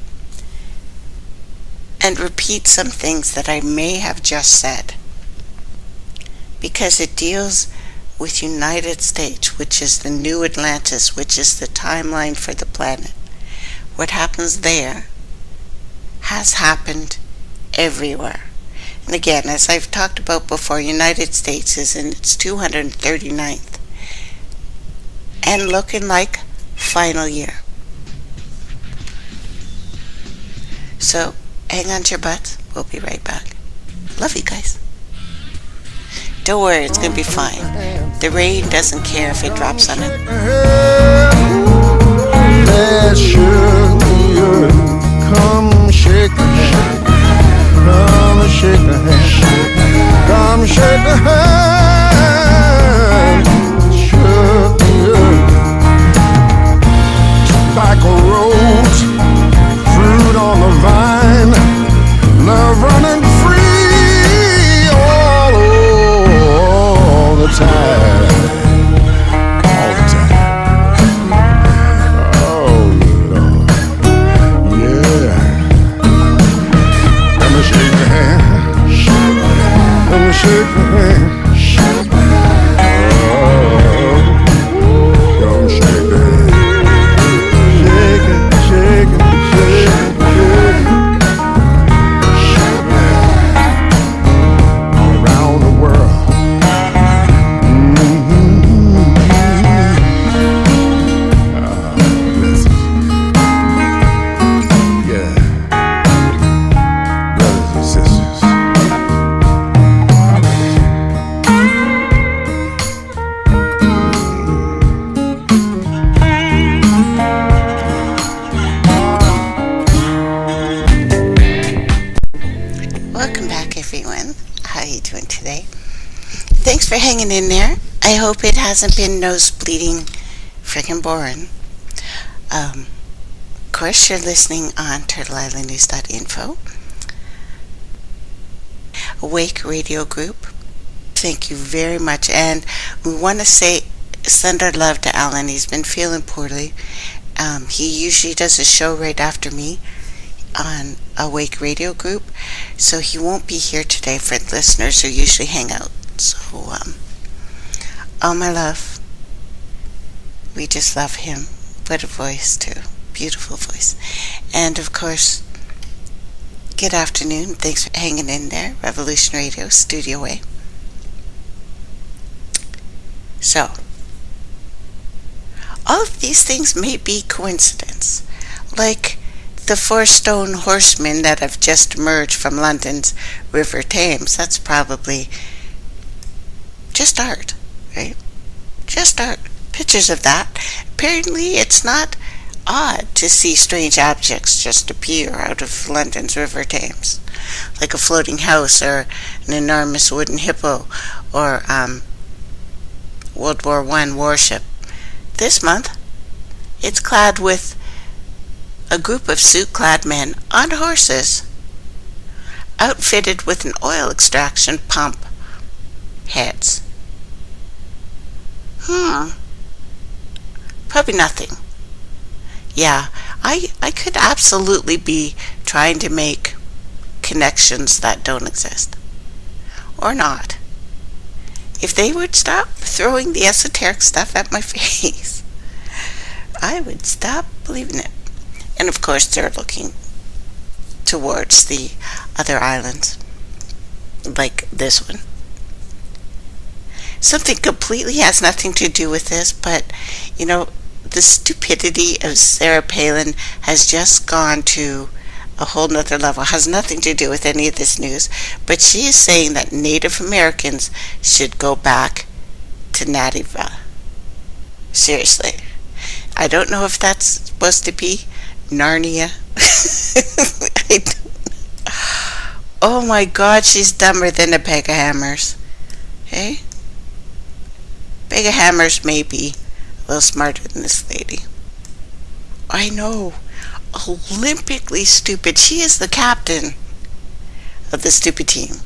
and repeat some things that I may have just said, because it deals with United States, which is the new Atlantis, which is the timeline for the planet. What happens there has happened everywhere. And again, as I've talked about before, United States is in its 239th and looking like final year. So hang on to your butts. We'll be right back. Love you guys. Don't worry, it's gonna be fine. The rain doesn't care if it drops on it. Let's shake the earth. Come shake the hand. Come shake the hand. Come shake the hand. Shake the earth. Tobacco roads, fruit on the vine, love running free all the time. All the time. Oh, Lord. Yeah. Let me shake the hand. Let me shake the hand. Oh, come shake the hand. Shake it, shake it, shake it, shake it. All around the world. Yeah. Brothers and sisters. Welcome back, everyone. How you doing today? Thanks for hanging in there. I hope it hasn't been nose-bleeding freaking boring. Of course, you're listening on TurtleIslandNews.info. Awake Radio Group. Thank you very much. And we want to send our love to Alan. He's been feeling poorly. He usually does a show right after me on Awake Radio Group, so he won't be here today for listeners who usually hang out. So, all my love. We just love him. What a voice, too. Beautiful voice. And, of course, Good afternoon. Thanks for hanging in there. Revolution Radio, Studio A. So, all of these things may be coincidence. Like the four stone horsemen that have just emerged from London's River Thames. That's probably just art, right? Just art. Pictures of that. Apparently, it's not odd to see strange objects just appear out of London's River Thames, like a floating house or an enormous wooden hippo or World War I warship. This month, it's clad with a group of suit-clad men on horses, outfitted with an oil extraction pump heads. Probably nothing. Yeah, I could absolutely be trying to make connections that don't exist. Or not. If they would stop throwing the esoteric stuff at my face, I would stop believing it. And of course they're looking towards the other islands, like this one. Something completely has nothing to do with this, but, the stupidity of Sarah Palin has just gone to a whole nother level. Has nothing to do with any of this news, but she is saying that Native Americans should go back to Nativa. Seriously. I don't know if that's supposed to be Narnia. Oh my God, she's dumber than a bag of hammers. Hey? Bag of hammers may be a little smarter than this lady. I know. Olympically stupid. She is the captain of the stupid team.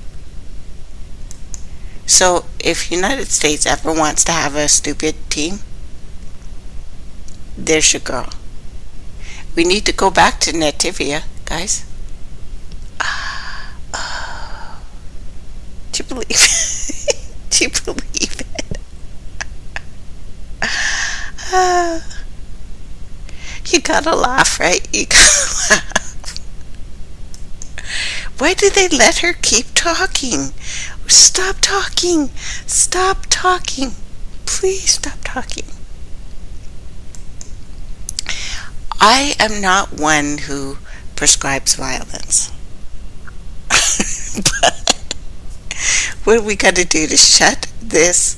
So, if United States ever wants to have a stupid team, there's your girl. We need to go back to Nativia, guys. Do you believe it? Do you believe it? You gotta laugh, right? You gotta laugh. Why do they let her keep talking? Stop talking. Stop talking. Please stop talking. I am not one who prescribes violence. But what we got to do to shut this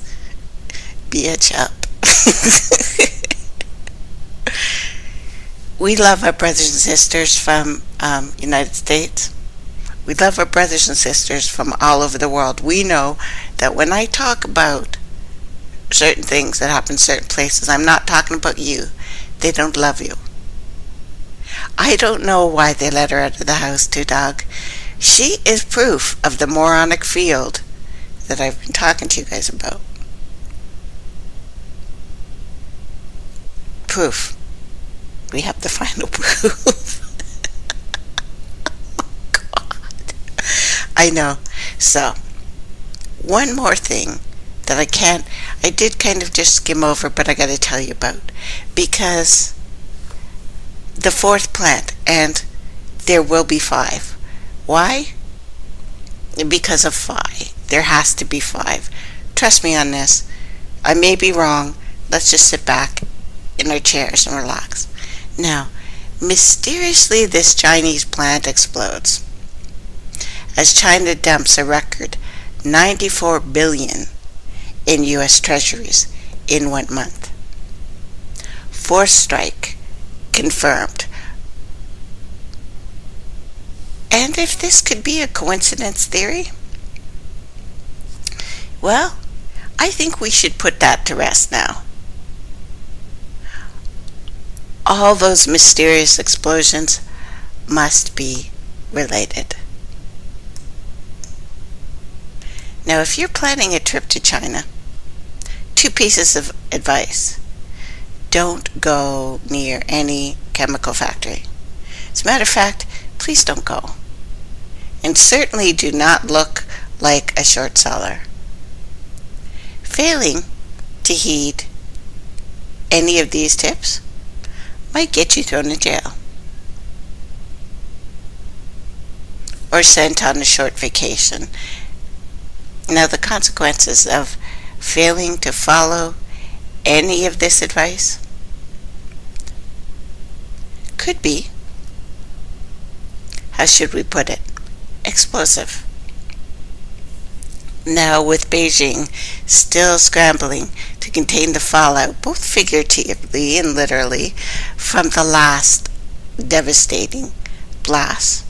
bitch up? We love our brothers and sisters from United States. We love our brothers and sisters from all over the world. We know that when I talk about certain things that happen in certain places, I'm not talking about you. They don't love you. I don't know why they let her out of the house, too, dog. She is proof of the moronic field that I've been talking to you guys about. Proof. We have the final proof. Oh, God. I know. So, one more thing that I did kind of just skim over, but I got to tell you about. Because the fourth plant, and there will be 5. Why? Because of phi. There has to be 5. Trust me on this. I may be wrong. Let's just sit back in our chairs and relax. Now, mysteriously this Chinese plant explodes as China dumps a record $94 billion in U.S. treasuries in 1 month. Fourth strike confirmed. And if this could be a coincidence theory, well, I think we should put that to rest now. All those mysterious explosions must be related. Now, if you're planning a trip to China, 2 pieces of advice. Don't go near any chemical factory. As a matter of fact, please don't go. And certainly do not look like a short seller. Failing to heed any of these tips might get you thrown in jail. or sent on a short vacation. Now, the consequences of failing to follow any of this advice could be, how should we put it, explosive. Now, with Beijing still scrambling to contain the fallout, both figuratively and literally, from the last devastating blast,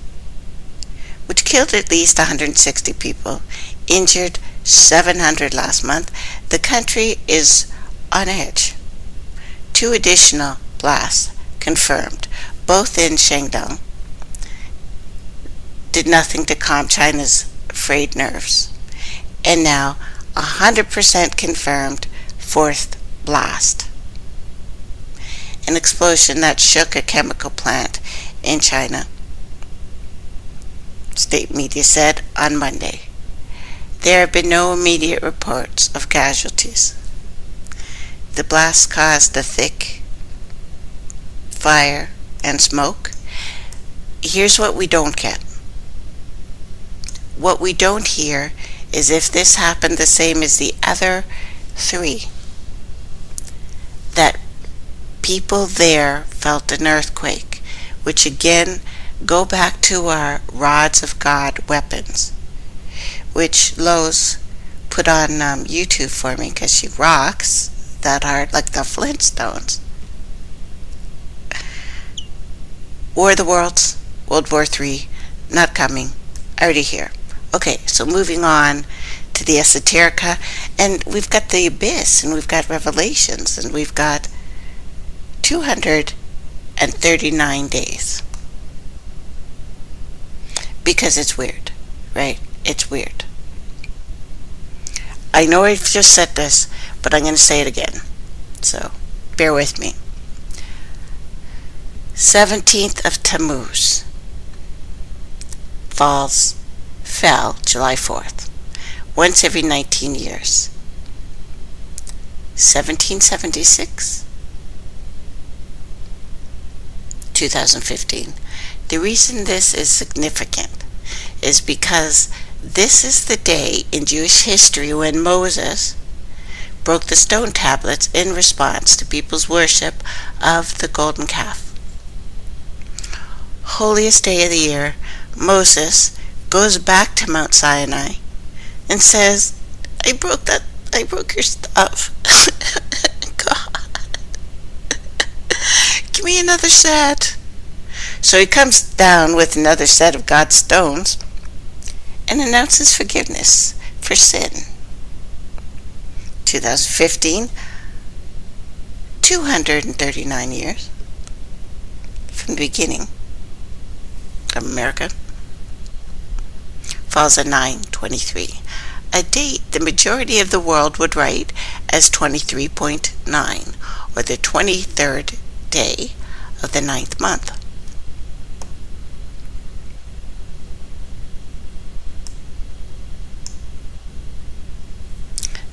which killed at least 160 people, injured 700 last month, the country is on edge. 2 additional blasts confirmed, both in Shandong, did nothing to calm China's frayed nerves. And now, 100% confirmed 4th blast. An explosion that shook a chemical plant in China, state media said on Monday. There have been no immediate reports of casualties. The blast caused a thick fire and smoke. Here's what we don't get. What we don't hear is if this happened the same as the other 3, that people there felt an earthquake, which again go back to our rods of God weapons, which Lowe's put on YouTube for me because she rocks that hard, like the Flintstones. War of the Worlds, World War III, not coming, already here. Okay, so moving on to the esoterica, and we've got the abyss, and we've got revelations, and we've got 239 days. Because it's weird, right? It's weird. I know I've just said this, but I'm going to say it again. So, bear with me. 17th of Tammuz fell July 4th, once every 19 years. 1776, 2015. The reason this is significant is because this is the day in Jewish history when Moses broke the stone tablets in response to people's worship of the golden calf. Holiest day of the year, Moses goes back to Mount Sinai and says, I broke your stuff. God. Give me another set. So he comes down with another set of God's stones and announces forgiveness for sin. 2015, 239 years from the beginning of America, falls at 9/23, a date the majority of the world would write as 23.9, or the 23rd day of the 9th month.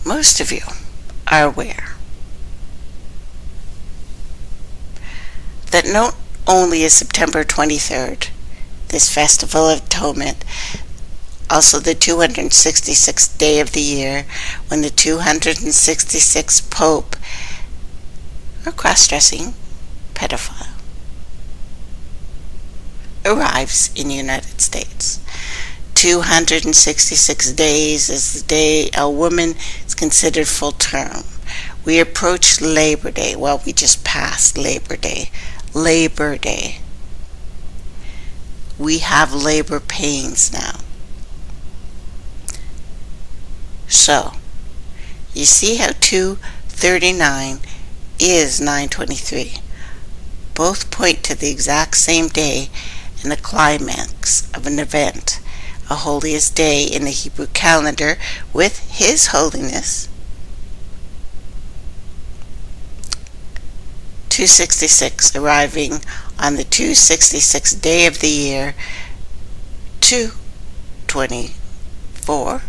Most of you are aware that not only is September 23rd, this festival of atonement, also the 266th day of the year when the 266th Pope, or cross-dressing pedophile, arrives in the United States. 266 days is the day a woman is considered full term. We approach Labor Day. Well, we just passed Labor Day. Labor Day. We have labor pains now. So, you see how 239 is 9/23. Both point to the exact same day and the climax of an event, a holiest day in the Hebrew calendar, with His Holiness. 266 arriving on the 266th day of the year, 9/24,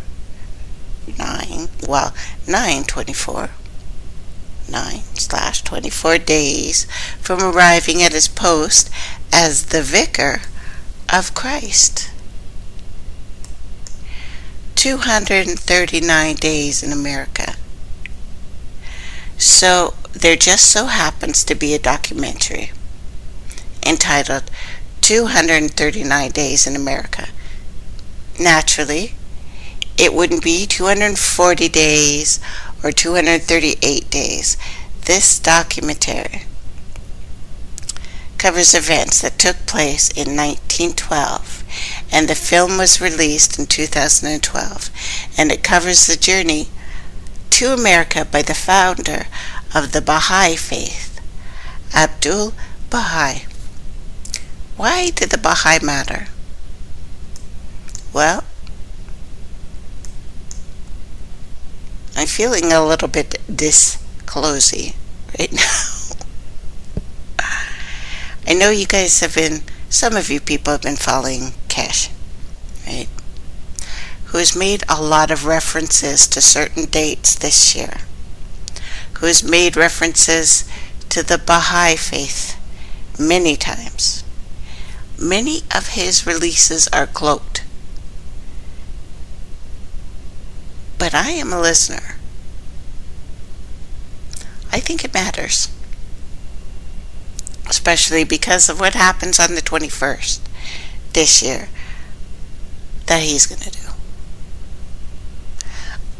9/24 days from arriving at his post as the Vicar of Christ. 239 days in America. So there just so happens to be a documentary entitled 239 Days in America. Naturally, it wouldn't be 240 days or 238 days. This documentary covers events that took place in 1912, and the film was released in 2012, and it covers the journey to America by the founder of the Baha'i faith, Abdul Baha'i. Why did the Baha'i matter? Well, I'm feeling a little bit disclosey right now. I know you guys some of you people have been following Cash, right? Who has made a lot of references to certain dates this year. Who has made references to the Baha'i faith many times. Many of his releases are cloaked. But I am a listener. I think it matters. Especially because of what happens on the 21st this year that he's going to do.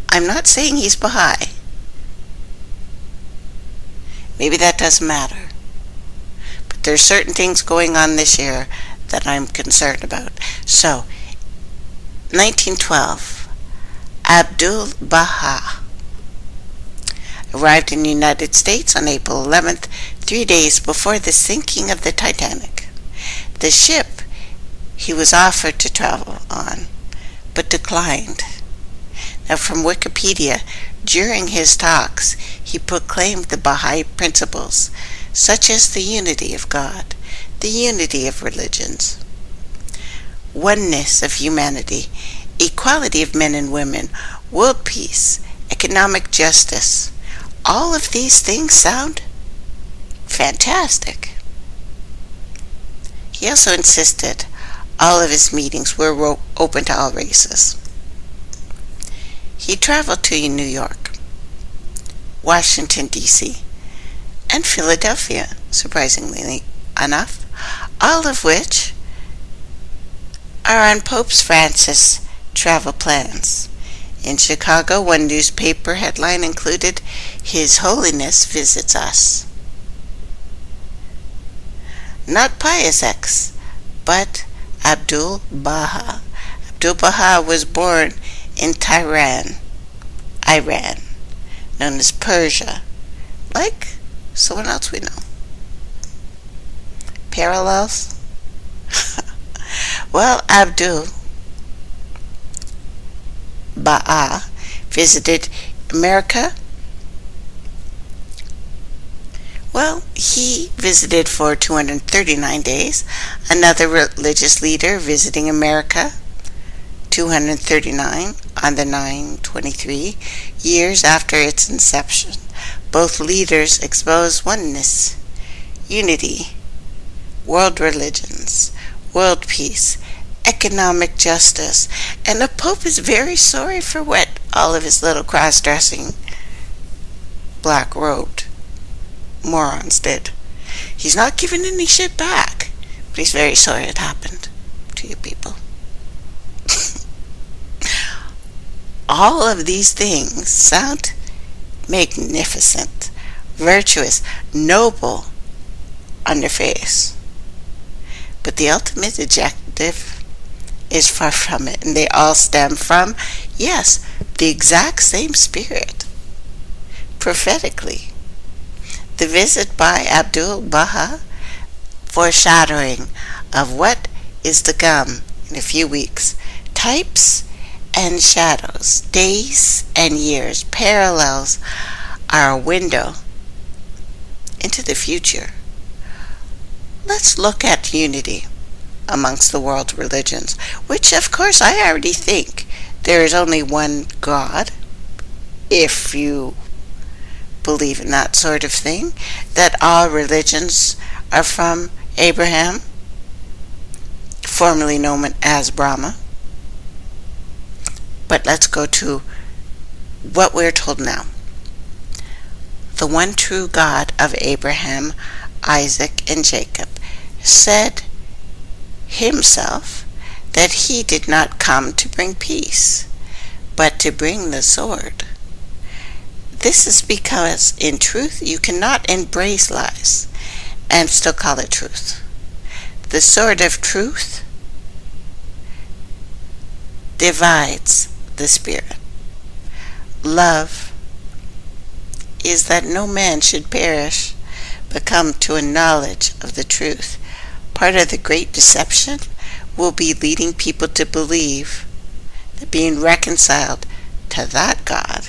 I'm not saying he's Baha'i. Maybe that doesn't matter. But there's certain things going on this year that I'm concerned about. So, 1912, Abdul Baha arrived in the United States on April 11th, 3 days before the sinking of the Titanic. The ship he was offered to travel on, but declined. Now, from Wikipedia, during his talks, he proclaimed the Baha'i principles, such as the unity of God, the unity of religions, oneness of humanity, equality of men and women, world peace, economic justice. All of these things sound fantastic. He also insisted all of his meetings were open to all races. He traveled to New York, Washington, D.C., and Philadelphia, surprisingly enough, all of which are on Pope Francis' travel plans. In Chicago, one newspaper headline included, "His Holiness visits us." Not Pius X, but Abdul Baha. Abdul Baha was born in Tehran, Iran, known as Persia, like someone else we know. Parallels? Well, Abdul Baha visited America. Well, he visited for 239 days. Another religious leader visiting America, 239 on the 9/23, years after its inception. Both leaders exposed oneness, unity, world religions, world peace, economic justice, and the Pope is very sorry for what all of his little cross-dressing, black-robed morons did. He's not giving any shit back, but he's very sorry it happened to you people. All of these things sound magnificent, virtuous, noble on their face. But the ultimate objective is far from it, and they all stem from, yes, the exact same spirit. Prophetically, the visit by Abdul Baha, foreshadowing of what is to come in a few weeks, types and shadows, days and years, parallels are a window into the future. Let's look at unity amongst the world religions, which of course I already think there is only one God, if you believe in that sort of thing, that all religions are from Abraham, formerly known as Brahma. But let's go to what we're told now. The one true God of Abraham, Isaac, and Jacob said himself that he did not come to bring peace, but to bring the sword. This is because in truth you cannot embrace lies and still call it truth. The sword of truth divides the spirit. Love is that no man should perish, but come to a knowledge of the truth. Part of the great deception will be leading people to believe that being reconciled to that God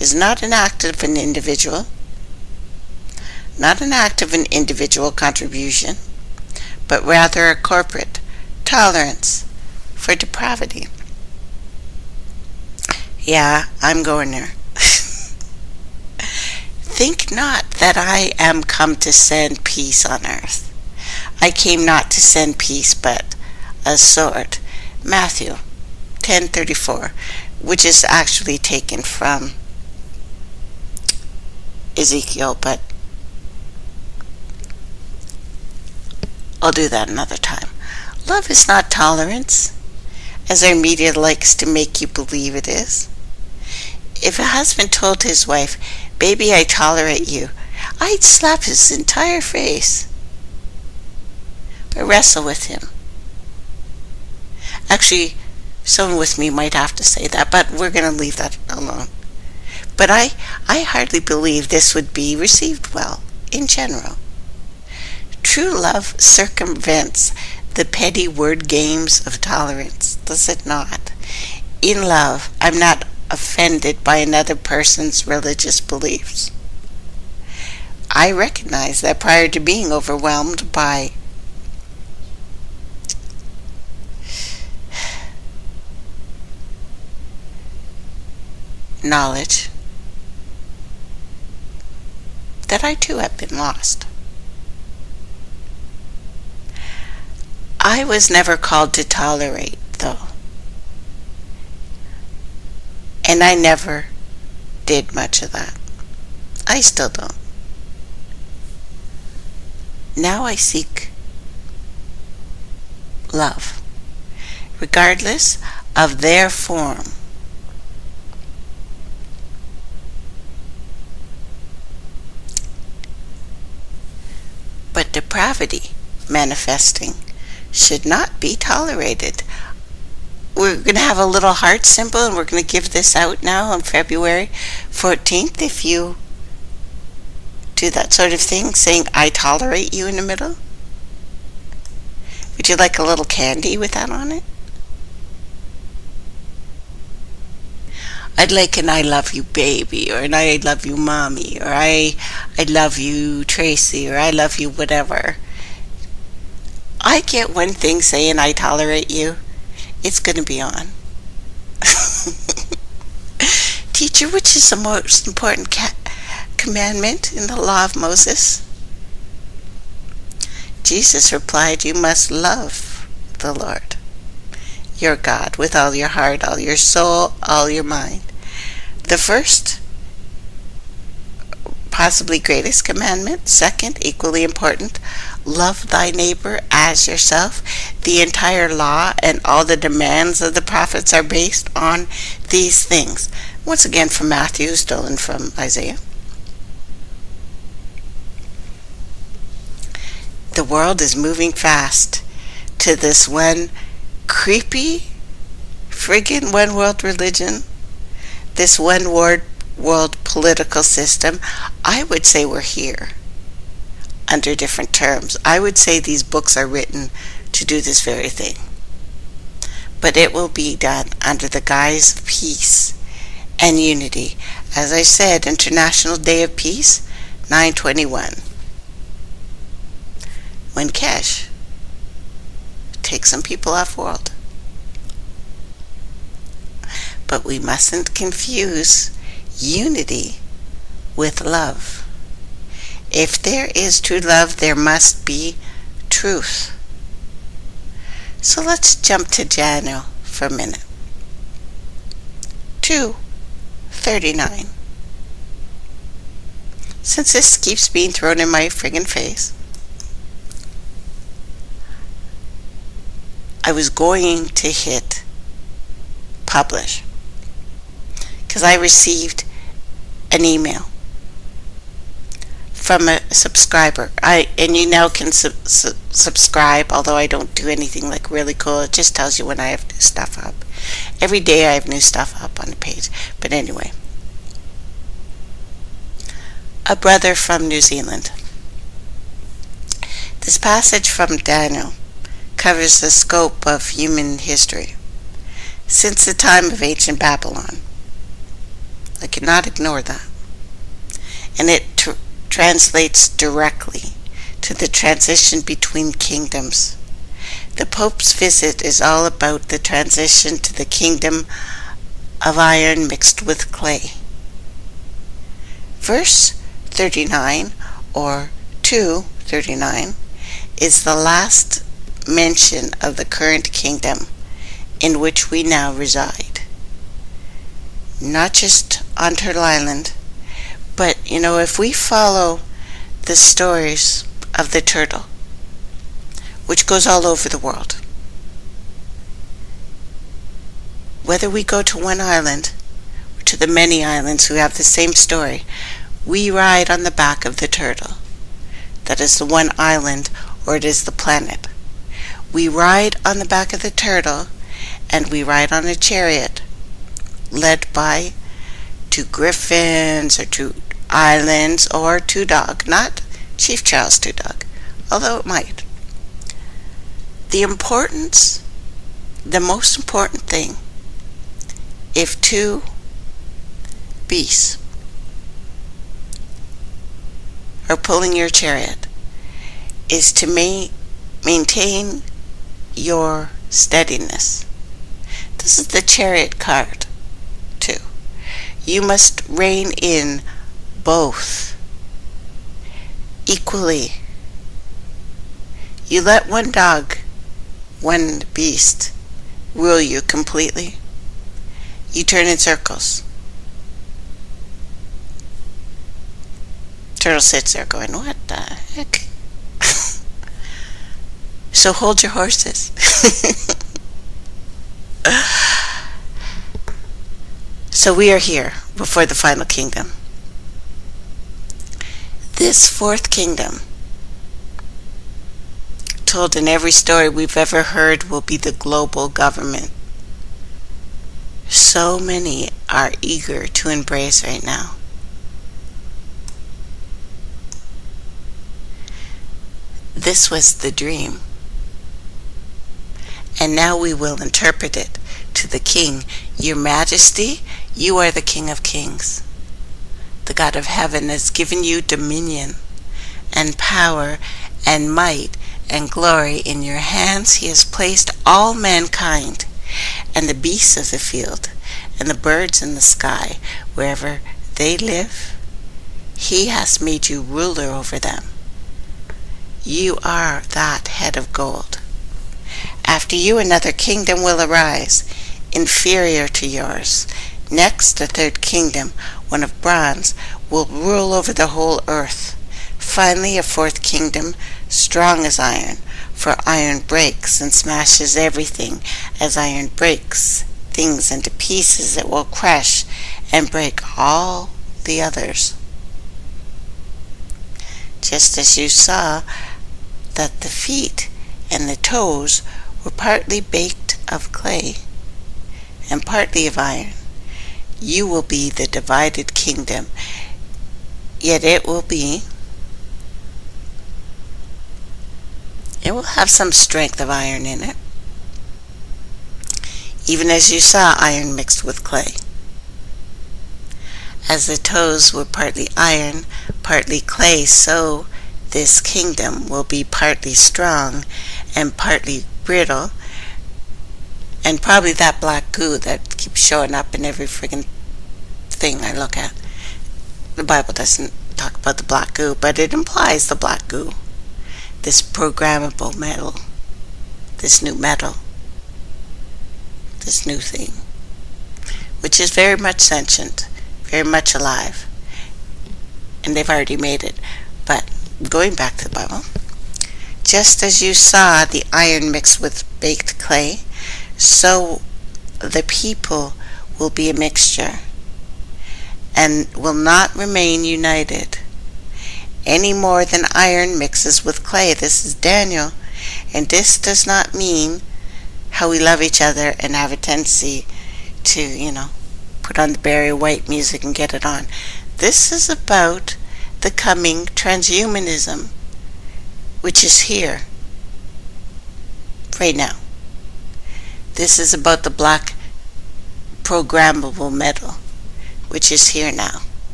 is not an act of an individual, not an act of an individual contribution, but rather a corporate tolerance for depravity. Yeah, I'm going there. Think not that I am come to send peace on earth. I came not to send peace, but a sword. Matthew 10:34, which is actually taken from Ezekiel, but I'll do that another time. Love is not tolerance, as our media likes to make you believe it is. If a husband told his wife, "Baby, I tolerate you," I'd slap his entire face. But wrestle with him. Actually, someone with me might have to say that, but we're going to leave that alone. But I hardly believe this would be received well, in general. True love circumvents the petty word games of tolerance, does it not? In love, I'm not offended by another person's religious beliefs. I recognize that prior to being overwhelmed by knowledge, that I too have been lost. I was never called to tolerate, though. And I never did much of that. I still don't. Now I seek love, regardless of their form. But depravity manifesting should not be tolerated. We're going to have a little heart symbol, and we're going to give this out now on February 14th. If you do that sort of thing, saying "I tolerate you" in the middle. Would you like a little candy with that on it? I'd like an "I love you, baby," or an "I love you, mommy," or I love you, Tracey," or "I love you, whatever. I get one thing saying "I tolerate you," it's going to be on. Teacher, which is the most important commandment in the law of Moses? Jesus replied, "You must love the Lord your God with all your heart, all your soul, all your mind." The first, possibly greatest commandment. Second, equally important, love thy neighbor as yourself. The entire law and all the demands of the prophets are based on these things. Once again from Matthew, stolen from Isaiah. The world is moving fast to this one creepy friggin' one world religion, this one world political system. I would say we're here under different terms. I would say these books are written to do this very thing. But it will be done under the guise of peace and unity. As I said, International Day of Peace, 9/21. When Kesh takes some people off world. But we mustn't confuse unity with love. If there is true love, there must be truth. So let's jump to Jano for a minute. 2:39. Since this keeps being thrown in my friggin' face, I was going to hit publish because I received an email from a subscriber. And you now can subscribe, although I don't do anything like really cool. It just tells you when I have new stuff up. Every day I have new stuff up on the page. But anyway, a brother from New Zealand. This passage from Daniel covers the scope of human history since the time of ancient Babylon. I cannot ignore that. And it translates directly to the transition between kingdoms. The Pope's visit is all about the transition to the kingdom of iron mixed with clay. Verse 39, or 2:39, is the last mention of the current kingdom in which we now reside. Not just on Turtle Island, but if we follow the stories of the turtle, which goes all over the world, whether we go to one island or to the many islands who have the same story, we ride on the back of the turtle. That is the one island, or it is the planet. We ride on the back of the turtle, and we ride on a chariot led by 2 griffins or 2 islands or 2 dog, not Chief Charles 2 dog, although it might. The most important thing, if 2 beasts are pulling your chariot, is to maintain your steadiness. This is the chariot card, too. You must rein in both equally. You let one dog, one beast, rule you completely, you turn in circles. Turtle sits there going, what the heck? So hold your horses. So we are here before the final kingdom. This 4th kingdom, told in every story we've ever heard, will be the global government. So many are eager to embrace right now. This was the dream. And now we will interpret it to the king. Your Majesty, you are the King of Kings. The God of heaven has given you dominion and power and might and glory in your hands. He has placed all mankind and the beasts of the field and the birds in the sky, wherever they live. He has made you ruler over them. You are that head of gold. After you, another kingdom will arise, inferior to yours. Next, a 3rd kingdom, one of bronze, will rule over the whole earth. Finally, a 4th kingdom, strong as iron, for iron breaks and smashes everything as iron breaks things into pieces. It will crush and break all the others. Just as you saw that the feet and the toes were partly baked of clay and partly of iron, you will be the divided kingdom, yet it will have some strength of iron in it, even as you saw iron mixed with clay. As the toes were partly iron, partly clay, so this kingdom will be partly strong and partly brittle, and probably that black goo that keeps showing up in every friggin' thing I look at. The Bible doesn't talk about the black goo, but it implies the black goo. This programmable metal, this new thing, which is very much sentient, very much alive. And they've already made it. But going back to the Bible, just as you saw the iron mixed with baked clay, so the people will be a mixture and will not remain united any more than iron mixes with clay. This is Daniel, and this does not mean how we love each other and have a tendency to, put on the Barry White music and get it on. This is about the coming transhumanism, which is here right now. This is about the black programmable metal, which is here now.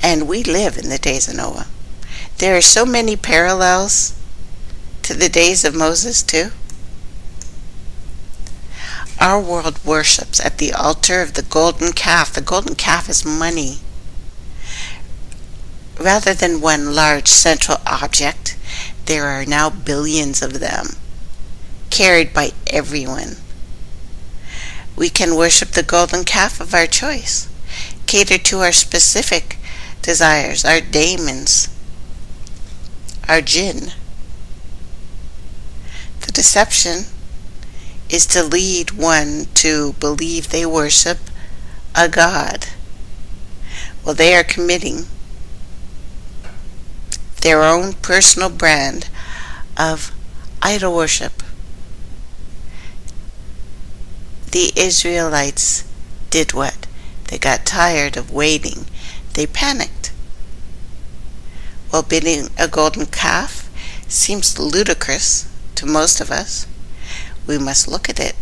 And we live in the days of Noah. There are so many parallels to the days of Moses too. Our world worships at the altar of the golden calf. The golden calf is money. Rather than one large central object, there are now billions of them, carried by everyone. We can worship the golden calf of our choice, cater to our specific desires, our daemons, our jinn. The deception is to lead one to believe they worship a god. Well, they are committing their own personal brand of idol worship. The Israelites did what? They got tired of waiting. They panicked. Well, building a golden calf seems ludicrous to most of us. We must look at it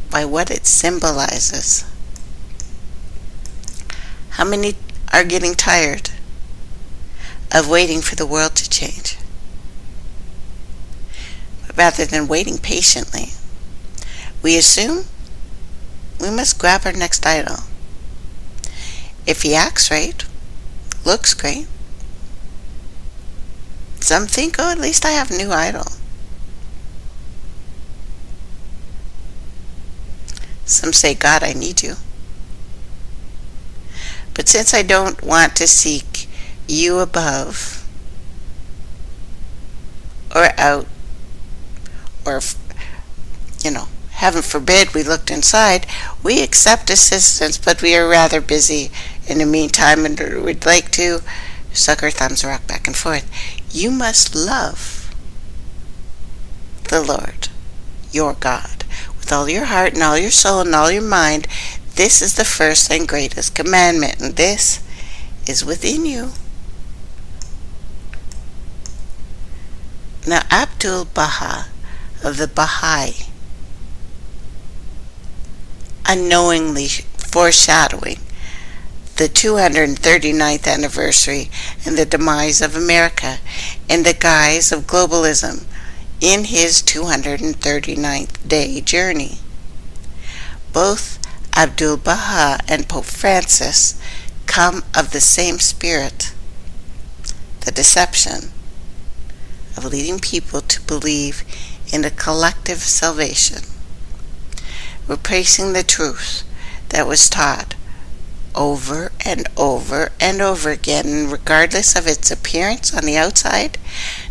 by what it symbolizes. How many are getting tired of waiting for the world to change? Rather than waiting patiently, we assume we must grab our next idol. If he acts right, looks great, some think, at least I have a new idol. Some say, God, I need you. But since I don't want to seek you above or out, or, heaven forbid we looked inside, we accept assistance, but we are rather busy in the meantime and would like to suck our thumbs, rock back and forth. You must love the Lord, your God, with all your heart and all your soul and all your mind. This is the first and greatest commandment, and this is within you. Now, Abdul Baha of the Baha'i, unknowingly foreshadowing the 239th anniversary and the demise of America in the guise of globalism in his 239th day journey. Both Abdul Baha and Pope Francis come of the same spirit, the deception of leading people to believe in a collective salvation, replacing the truth that was taught over and over and over again, and regardless of its appearance on the outside.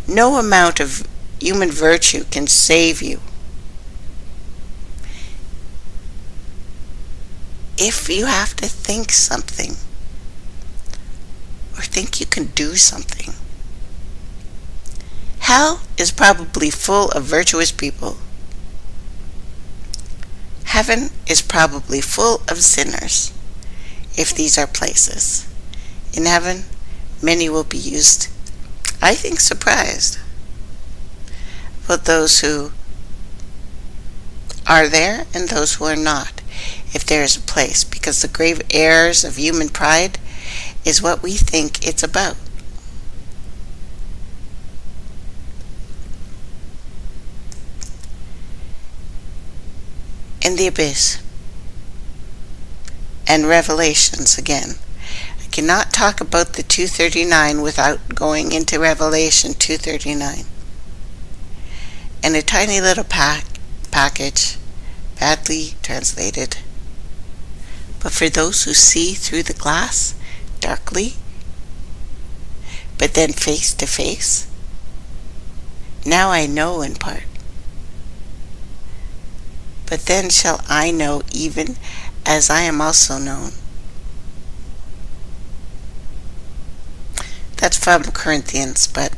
No amount of human virtue can save you. If you have to think something, or think you can do something, hell is probably full of virtuous people. Heaven is probably full of sinners, if these are places. In heaven, many will be used, I think, surprised. But those who are there and those who are not, if there is a place, because the grave errors of human pride is what we think it's about. In the abyss and Revelations again. I cannot talk about the 239 without going into Revelation 239. And a tiny little package badly translated. But for those who see through the glass darkly, but then face to face, now I know in part. But then shall I know even as I am also known. That's from Corinthians, but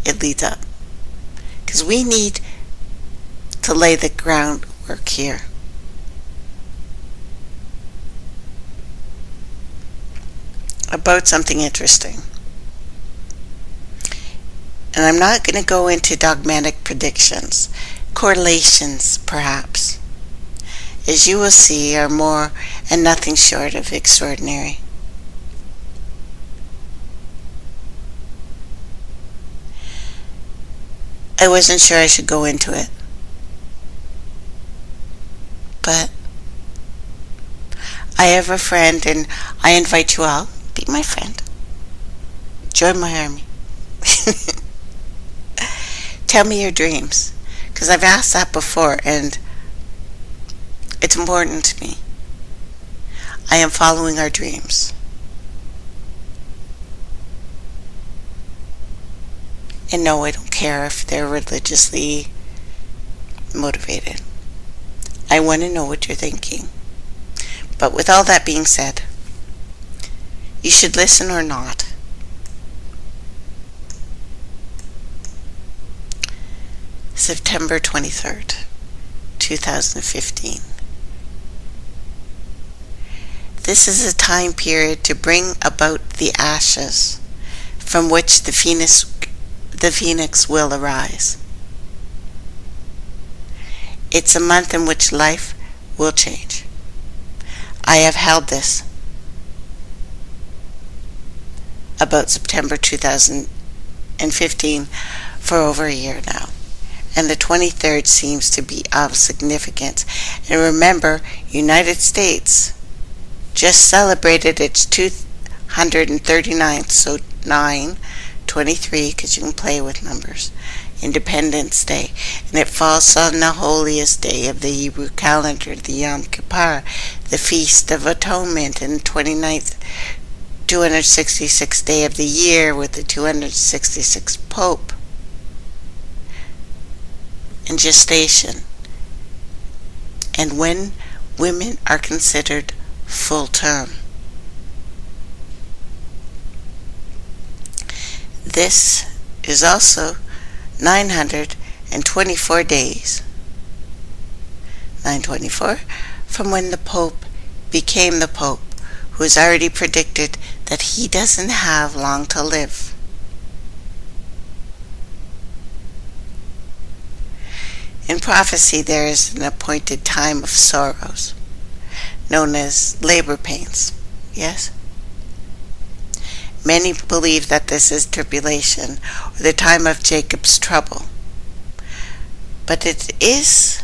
it leads up. Because we need to lay the groundwork here. About something interesting. And I'm not going to go into dogmatic predictions, correlations perhaps, as you will see are more and nothing short of extraordinary. I wasn't sure I should go into it, but I have a friend and I invite you all, be my friend, join my army. Tell me your dreams, because I've asked that before and it's important to me. I am following our dreams. And no, I don't care if they're religiously motivated. I want to know what you're thinking. But with all that being said, you should listen or not. September 23rd, 2015. This is a time period to bring about the ashes from which the phoenix will arise. It's a month in which life will change. I have held this about September 2015 for over a year now. And the 23rd seems to be of significance. And remember, United States just celebrated its 239th, so 9/23, because you can play with numbers, Independence Day. And it falls on the holiest day of the Hebrew calendar, the Yom Kippur, the Feast of Atonement, and the 29th, 266th day of the year with the 266th Pope. And gestation, and when women are considered full term. This is also 924 days, 924, from when the Pope became the Pope, who has already predicted that he doesn't have long to live. In prophecy, there is an appointed time of sorrows, known as labor pains. Yes? Many believe that this is tribulation, or the time of Jacob's trouble. But it is,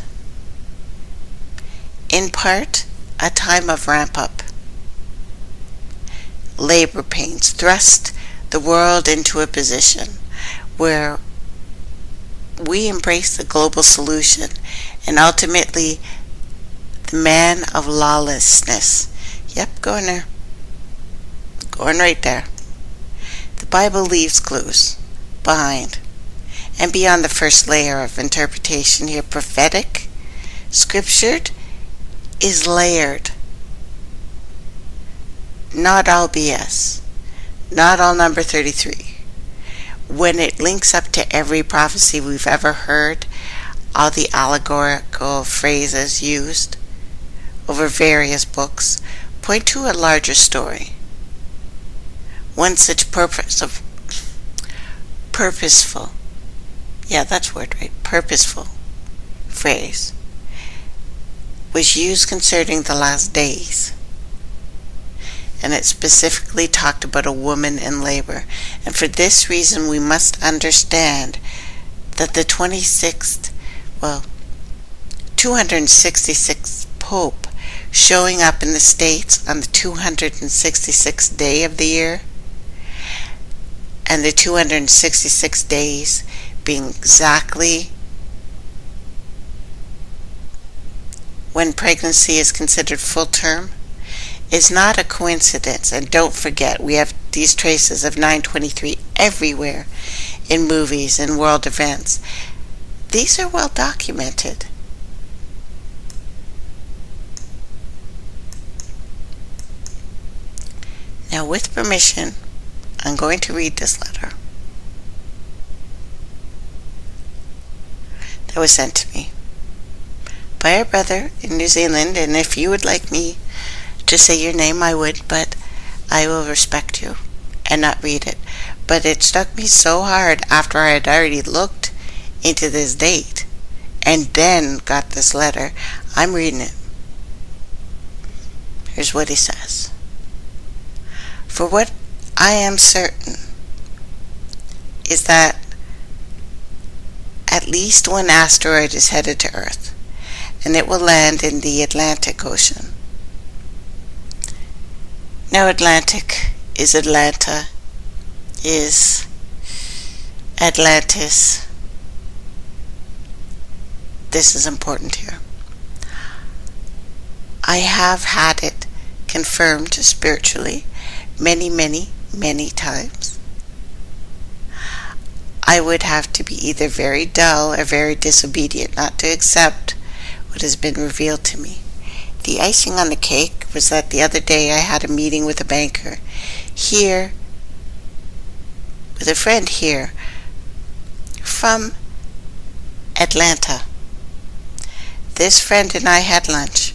in part, a time of ramp up. Labor pains thrust the world into a position where we embrace the global solution, and ultimately the man of lawlessness. Yep, going there. Going right there. The Bible leaves clues behind and beyond the first layer of interpretation here. Prophetic, scriptured, is layered. Not all BS. Not all number 33. When it links up to every prophecy we've ever heard, all the allegorical phrases used over various books point to a larger story. One such purposeful, yeah, that's word, right? Purposeful phrase was used concerning the last days. And it specifically talked about a woman in labor. And for this reason, we must understand that the 266th Pope showing up in the States on the 266th day of the year, and the 266 days being exactly when pregnancy is considered full term is not a coincidence. And don't forget, we have these traces of 923 everywhere in movies and world events. These are well documented. Now, with permission, I'm going to read this letter that was sent to me by a brother in New Zealand, and if you would like me to say your name, I would, but I will respect you and not read it. But it struck me so hard after I had already looked into this date and then got this letter. I'm reading it. Here's what he says. For what I am certain is that at least one asteroid is headed to Earth, and it will land in the Atlantic Ocean. Now, Atlantic is Atlanta, is Atlantis. This is important here. I have had it confirmed spiritually many times. I would have to be either very dull or very disobedient not to accept what has been revealed to me. The icing on the cake was that the other day I had a meeting with a banker here, with a friend here from Atlanta. This friend and I had lunch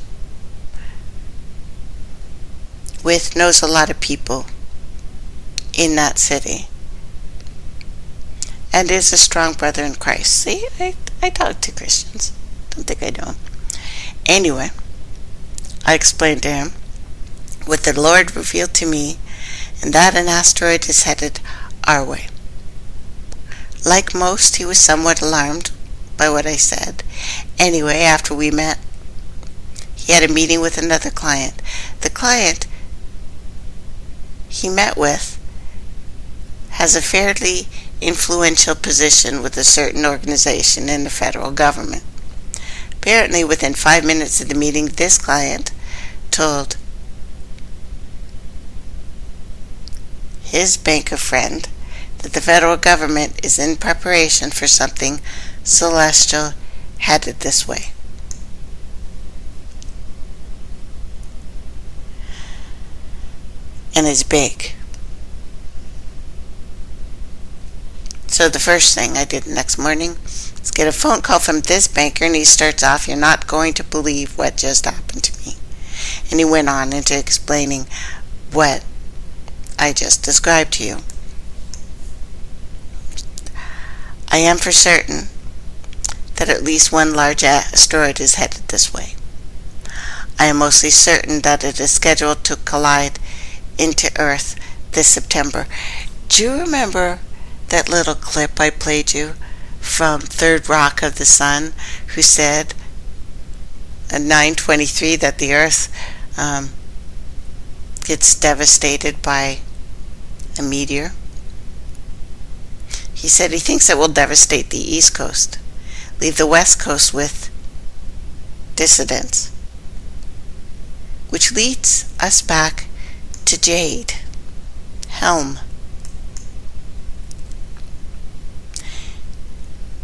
with knows a lot of people in that city and is a strong brother in Christ. See, I talk to Christians. Don't think I don't. Anyway, I explained to him what the Lord revealed to me, and that an asteroid is headed our way. Like most, he was somewhat alarmed by what I said. Anyway, after we met, he had a meeting with another client. The client he met with has a fairly influential position with a certain organization in the federal government. Apparently, within 5 minutes of the meeting, this client told his banker friend that the federal government is in preparation for something celestial headed this way. And it's big. So the first thing I did the next morning is get a phone call from this banker, and he starts off, "You're not going to believe what just happened to me." And he went on into explaining what I just described to you. I am for certain that at least one large asteroid is headed this way. I am mostly certain that it is scheduled to collide into Earth this September. Do you remember that little clip I played you from Third Rock of the Sun, who said at 9:23 that the Earth gets devastated by a meteor? He said he thinks it will devastate the East Coast, leave the West Coast with dissidents, which leads us back to Jade Helm.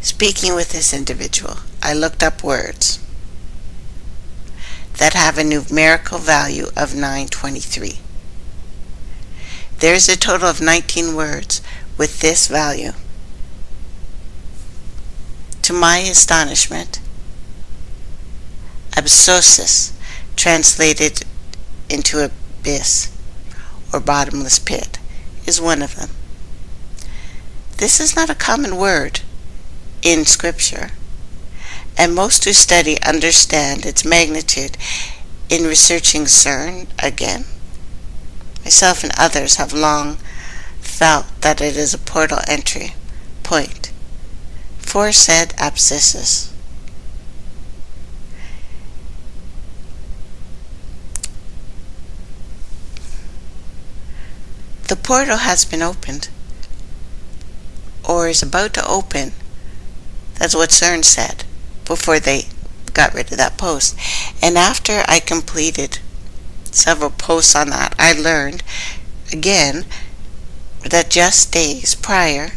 Speaking with this individual, I looked up words that have a numerical value of 923. There's a total of 19 words with this value. To my astonishment, abscessus, translated into abyss or bottomless pit, is one of them. This is not a common word in Scripture, and most who study understand its magnitude. In researching CERN again, myself and others have long felt that it is a portal entry point for said abscessus. The portal has been opened, or is about to open. That's what CERN said before they got rid of that post. And after I completed several posts on that, I learned again that just days prior,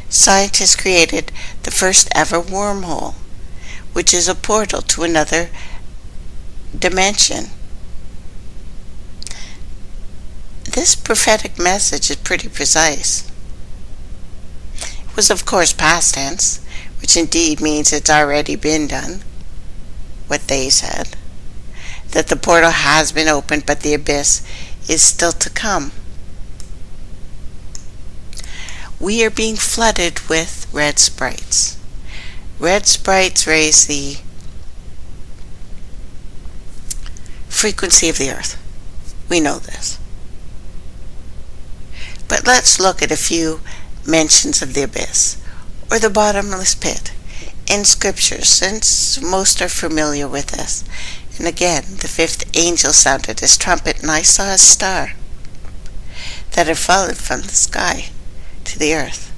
scientists created the first ever wormhole, which is a portal to another dimension. This prophetic message is pretty precise. It was, of course, past tense, which indeed means it's already been done, what they said. That the portal has been opened, but the abyss is still to come. We are being flooded with red sprites. Red sprites raise the frequency of the earth. We know this. But let's look at a few mentions of the abyss, or the bottomless pit, in scriptures, since most are familiar with this. And again, the fifth angel sounded his trumpet, and I saw a star that had fallen from the sky to the earth.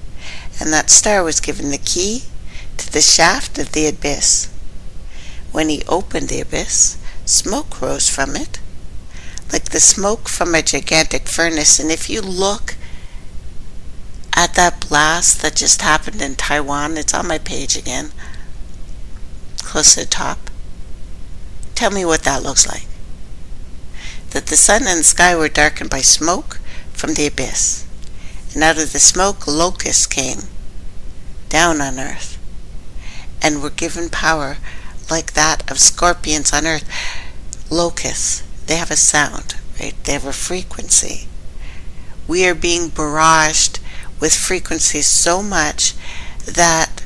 And that star was given the key to the shaft of the abyss. When he opened the abyss, smoke rose from it, like the smoke from a gigantic furnace. And if you look at that blast that just happened in Taiwan, it's on my page again, close to the top. Tell me what that looks like. That the sun and the sky were darkened by smoke from the abyss. And out of the smoke, locusts came down on earth and were given power like that of scorpions on earth. Locusts, they have a sound, right? They have a frequency. We are being barraged with frequencies so much that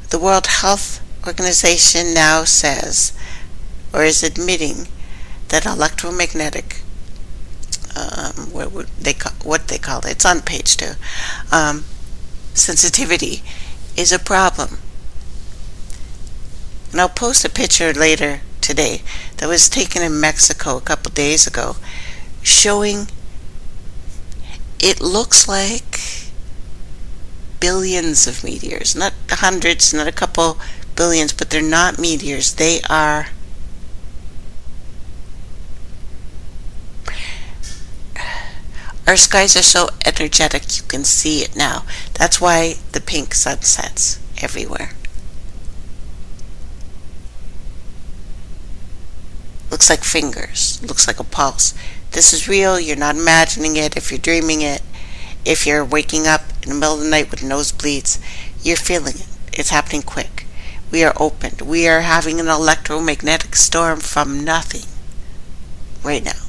the World Health Organization now says, or is admitting, that electromagnetic, what they call it, it's on page 2, sensitivity is a problem. And I'll post a picture later today that was taken in Mexico a couple days ago, showing it looks like billions of meteors, not hundreds, not a couple billions, but they're not meteors. They are our skies are so energetic, you can see it now. That's why the pink sunsets everywhere. Looks like fingers, looks like a pulse. This is real. You're not imagining it. If you're dreaming it, if you're waking up in the middle of the night with nosebleeds, you're feeling it. It's happening quick. We are opened. We are having an electromagnetic storm from nothing right now.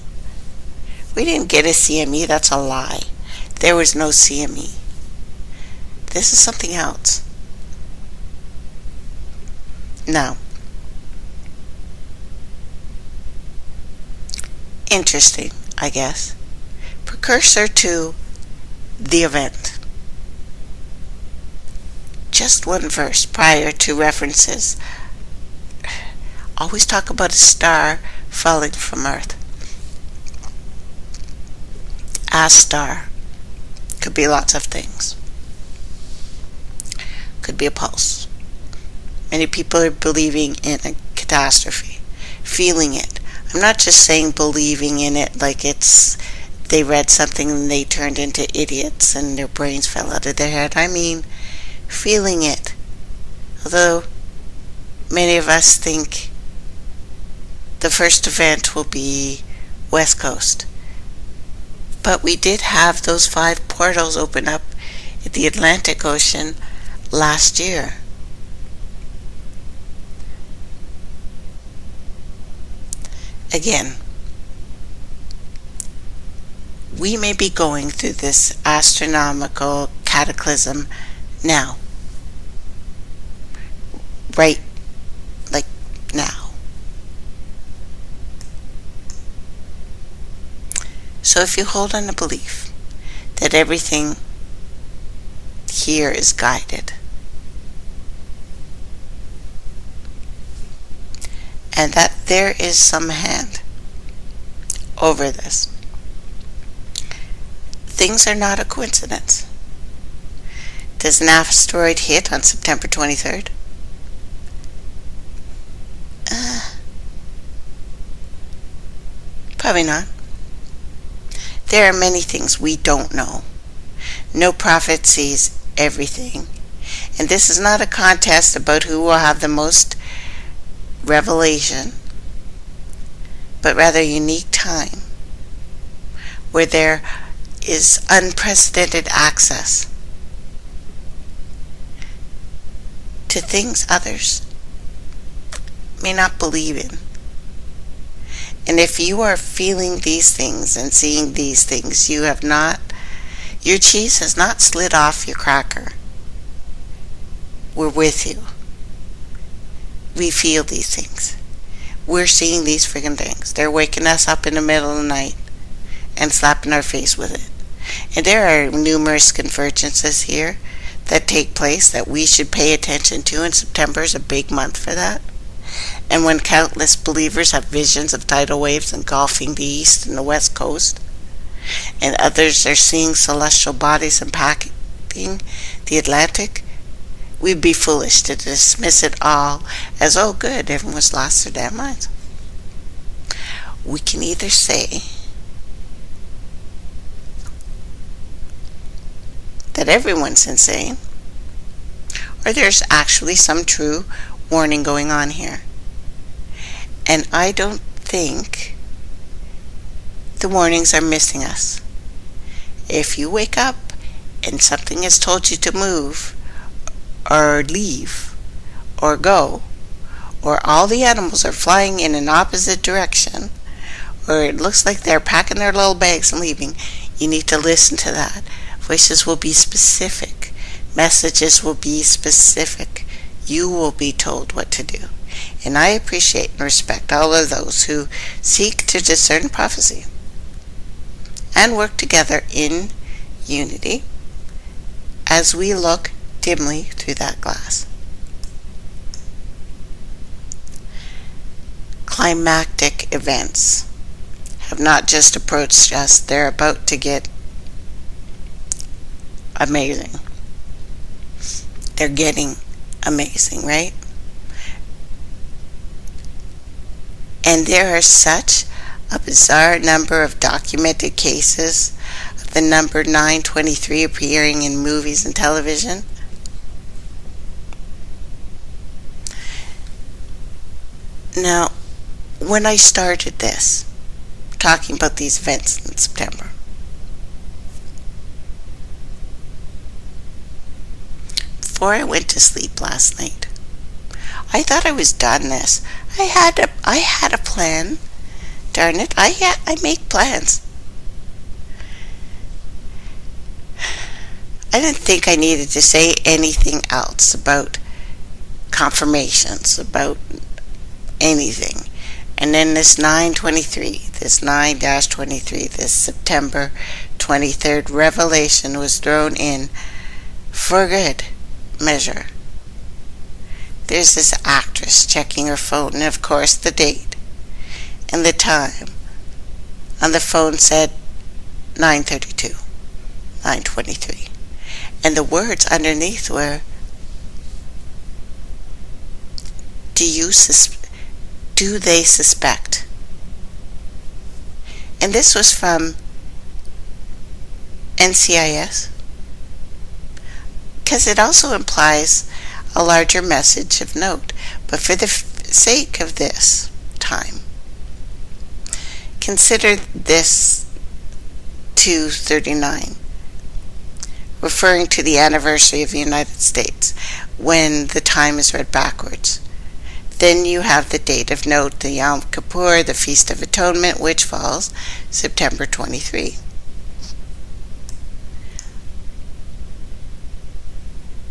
We didn't get a CME. That's a lie. There was no CME. This is something else. Now, interesting, I guess. Precursor to the event. Just one verse prior to references. Always talk about a star falling from earth. A star. Could be lots of things. Could be a pulse. Many people are believing in a catastrophe. Feeling it. I'm not just saying believing in it like it's they read something and they turned into idiots and their brains fell out of their head. I mean feeling it. Although many of us think the first event will be West Coast. But we did have those 5 portals open up at the Atlantic Ocean last year. Again, we may be going through this astronomical cataclysm now. Right, like now. So if you hold on to belief that everything here is guided, and that there is some hand over this, things are not a coincidence. Does an asteroid hit on September 23rd? Probably not. There are many things we don't know. No prophet sees everything. And this is not a contest about who will have the most revelation, but rather a unique time where there is unprecedented access to things others may not believe in. And if you are feeling these things and seeing these things, your cheese has not slid off your cracker. We're with you. We feel these things. We're seeing these friggin' things. They're waking us up in the middle of the night and slapping our face with it. And there are numerous convergences here that take place that we should pay attention to, and September is a big month for that. And when countless believers have visions of tidal waves engulfing the east and the west coast, and others are seeing celestial bodies impacting the Atlantic, we'd be foolish to dismiss it all as, oh good, everyone's lost their damn minds. We can either say that everyone's insane, or there's actually some true warning going on here. And I don't think the warnings are missing us. If you wake up and something has told you to move, or leave, or go, or all the animals are flying in an opposite direction, or it looks like they're packing their little bags and leaving, you need to listen to that. Voices will be specific. Messages will be specific. You will be told what to do. And I appreciate and respect all of those who seek to discern prophecy and work together in unity as we look dimly through that glass. Climactic events have not just approached us, they're about to get amazing. They're getting amazing, right? And there are such a bizarre number of documented cases of the number 923 appearing in movies and television. Now, when I started this, talking about these events in September, before I went to sleep last night, I thought I was done this. I had a plan. Darn it, I make plans. I didn't think I needed to say anything else about confirmations, about anything. And then this 923, this 9-23, this September 23rd revelation was thrown in for good measure. There's this actress checking her phone, and of course the date and the time on the phone said 9:32, 9:23, and the words underneath were, do they suspect? And this was from NCIS, because it also implies a larger message of note. But for the sake of this time, consider this 239, referring to the anniversary of the United States, when the time is read backwards. Then you have the date of note, the Yom Kippur, the Feast of Atonement, which falls September 23.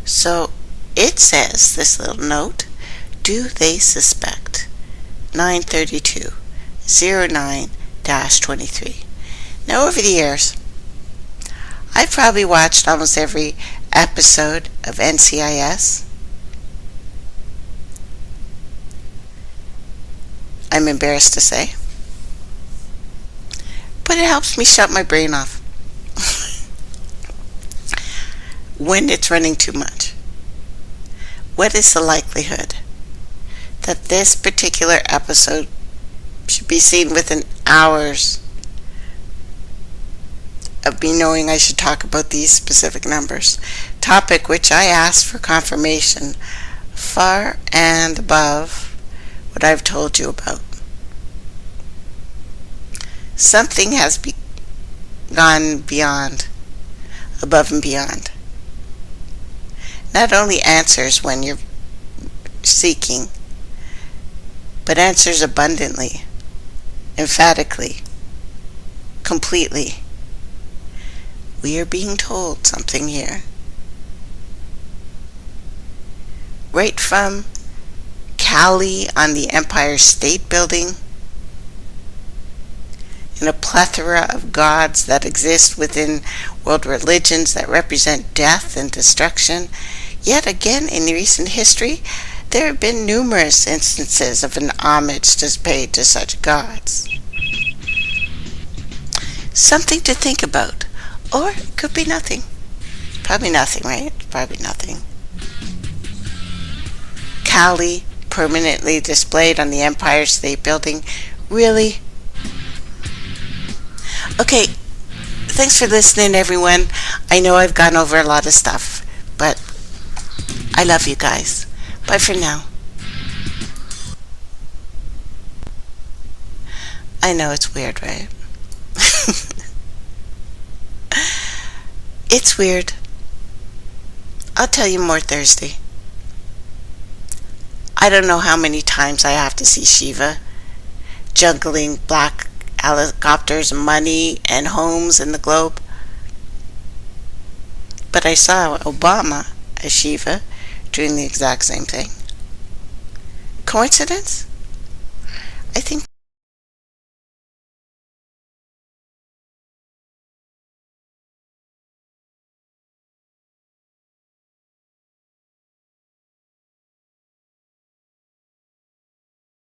So it says, this little note, do they suspect? 932 09-23. Now, over the years, I've probably watched almost every episode of NCIS. I'm embarrassed to say. But it helps me shut my brain off when it's running too much. What is the likelihood that this particular episode should be seen within hours of me knowing I should talk about these specific numbers. Topic which I asked for confirmation far and above what I've told you about. Something has gone beyond, above and beyond. Not only answers when you're seeking, but answers abundantly, emphatically, completely. We are being told something here. Right from Cali on the Empire State Building, in a plethora of gods that exist within world religions that represent death and destruction, yet again in recent history, there have been numerous instances of an homage paid to such gods. Something to think about. Or it could be nothing. Probably nothing, right? Probably nothing. Kali permanently displayed on the Empire State Building. Really? Okay, thanks for listening, everyone. I know I've gone over a lot of stuff, but I love you guys. Bye for now. I know it's weird, right? It's weird. I'll tell you more Thursday. I don't know how many times I have to see Shiva juggling black helicopters, money, and homes in the globe. But I saw Obama as Shiva doing the exact same thing. Coincidence? I think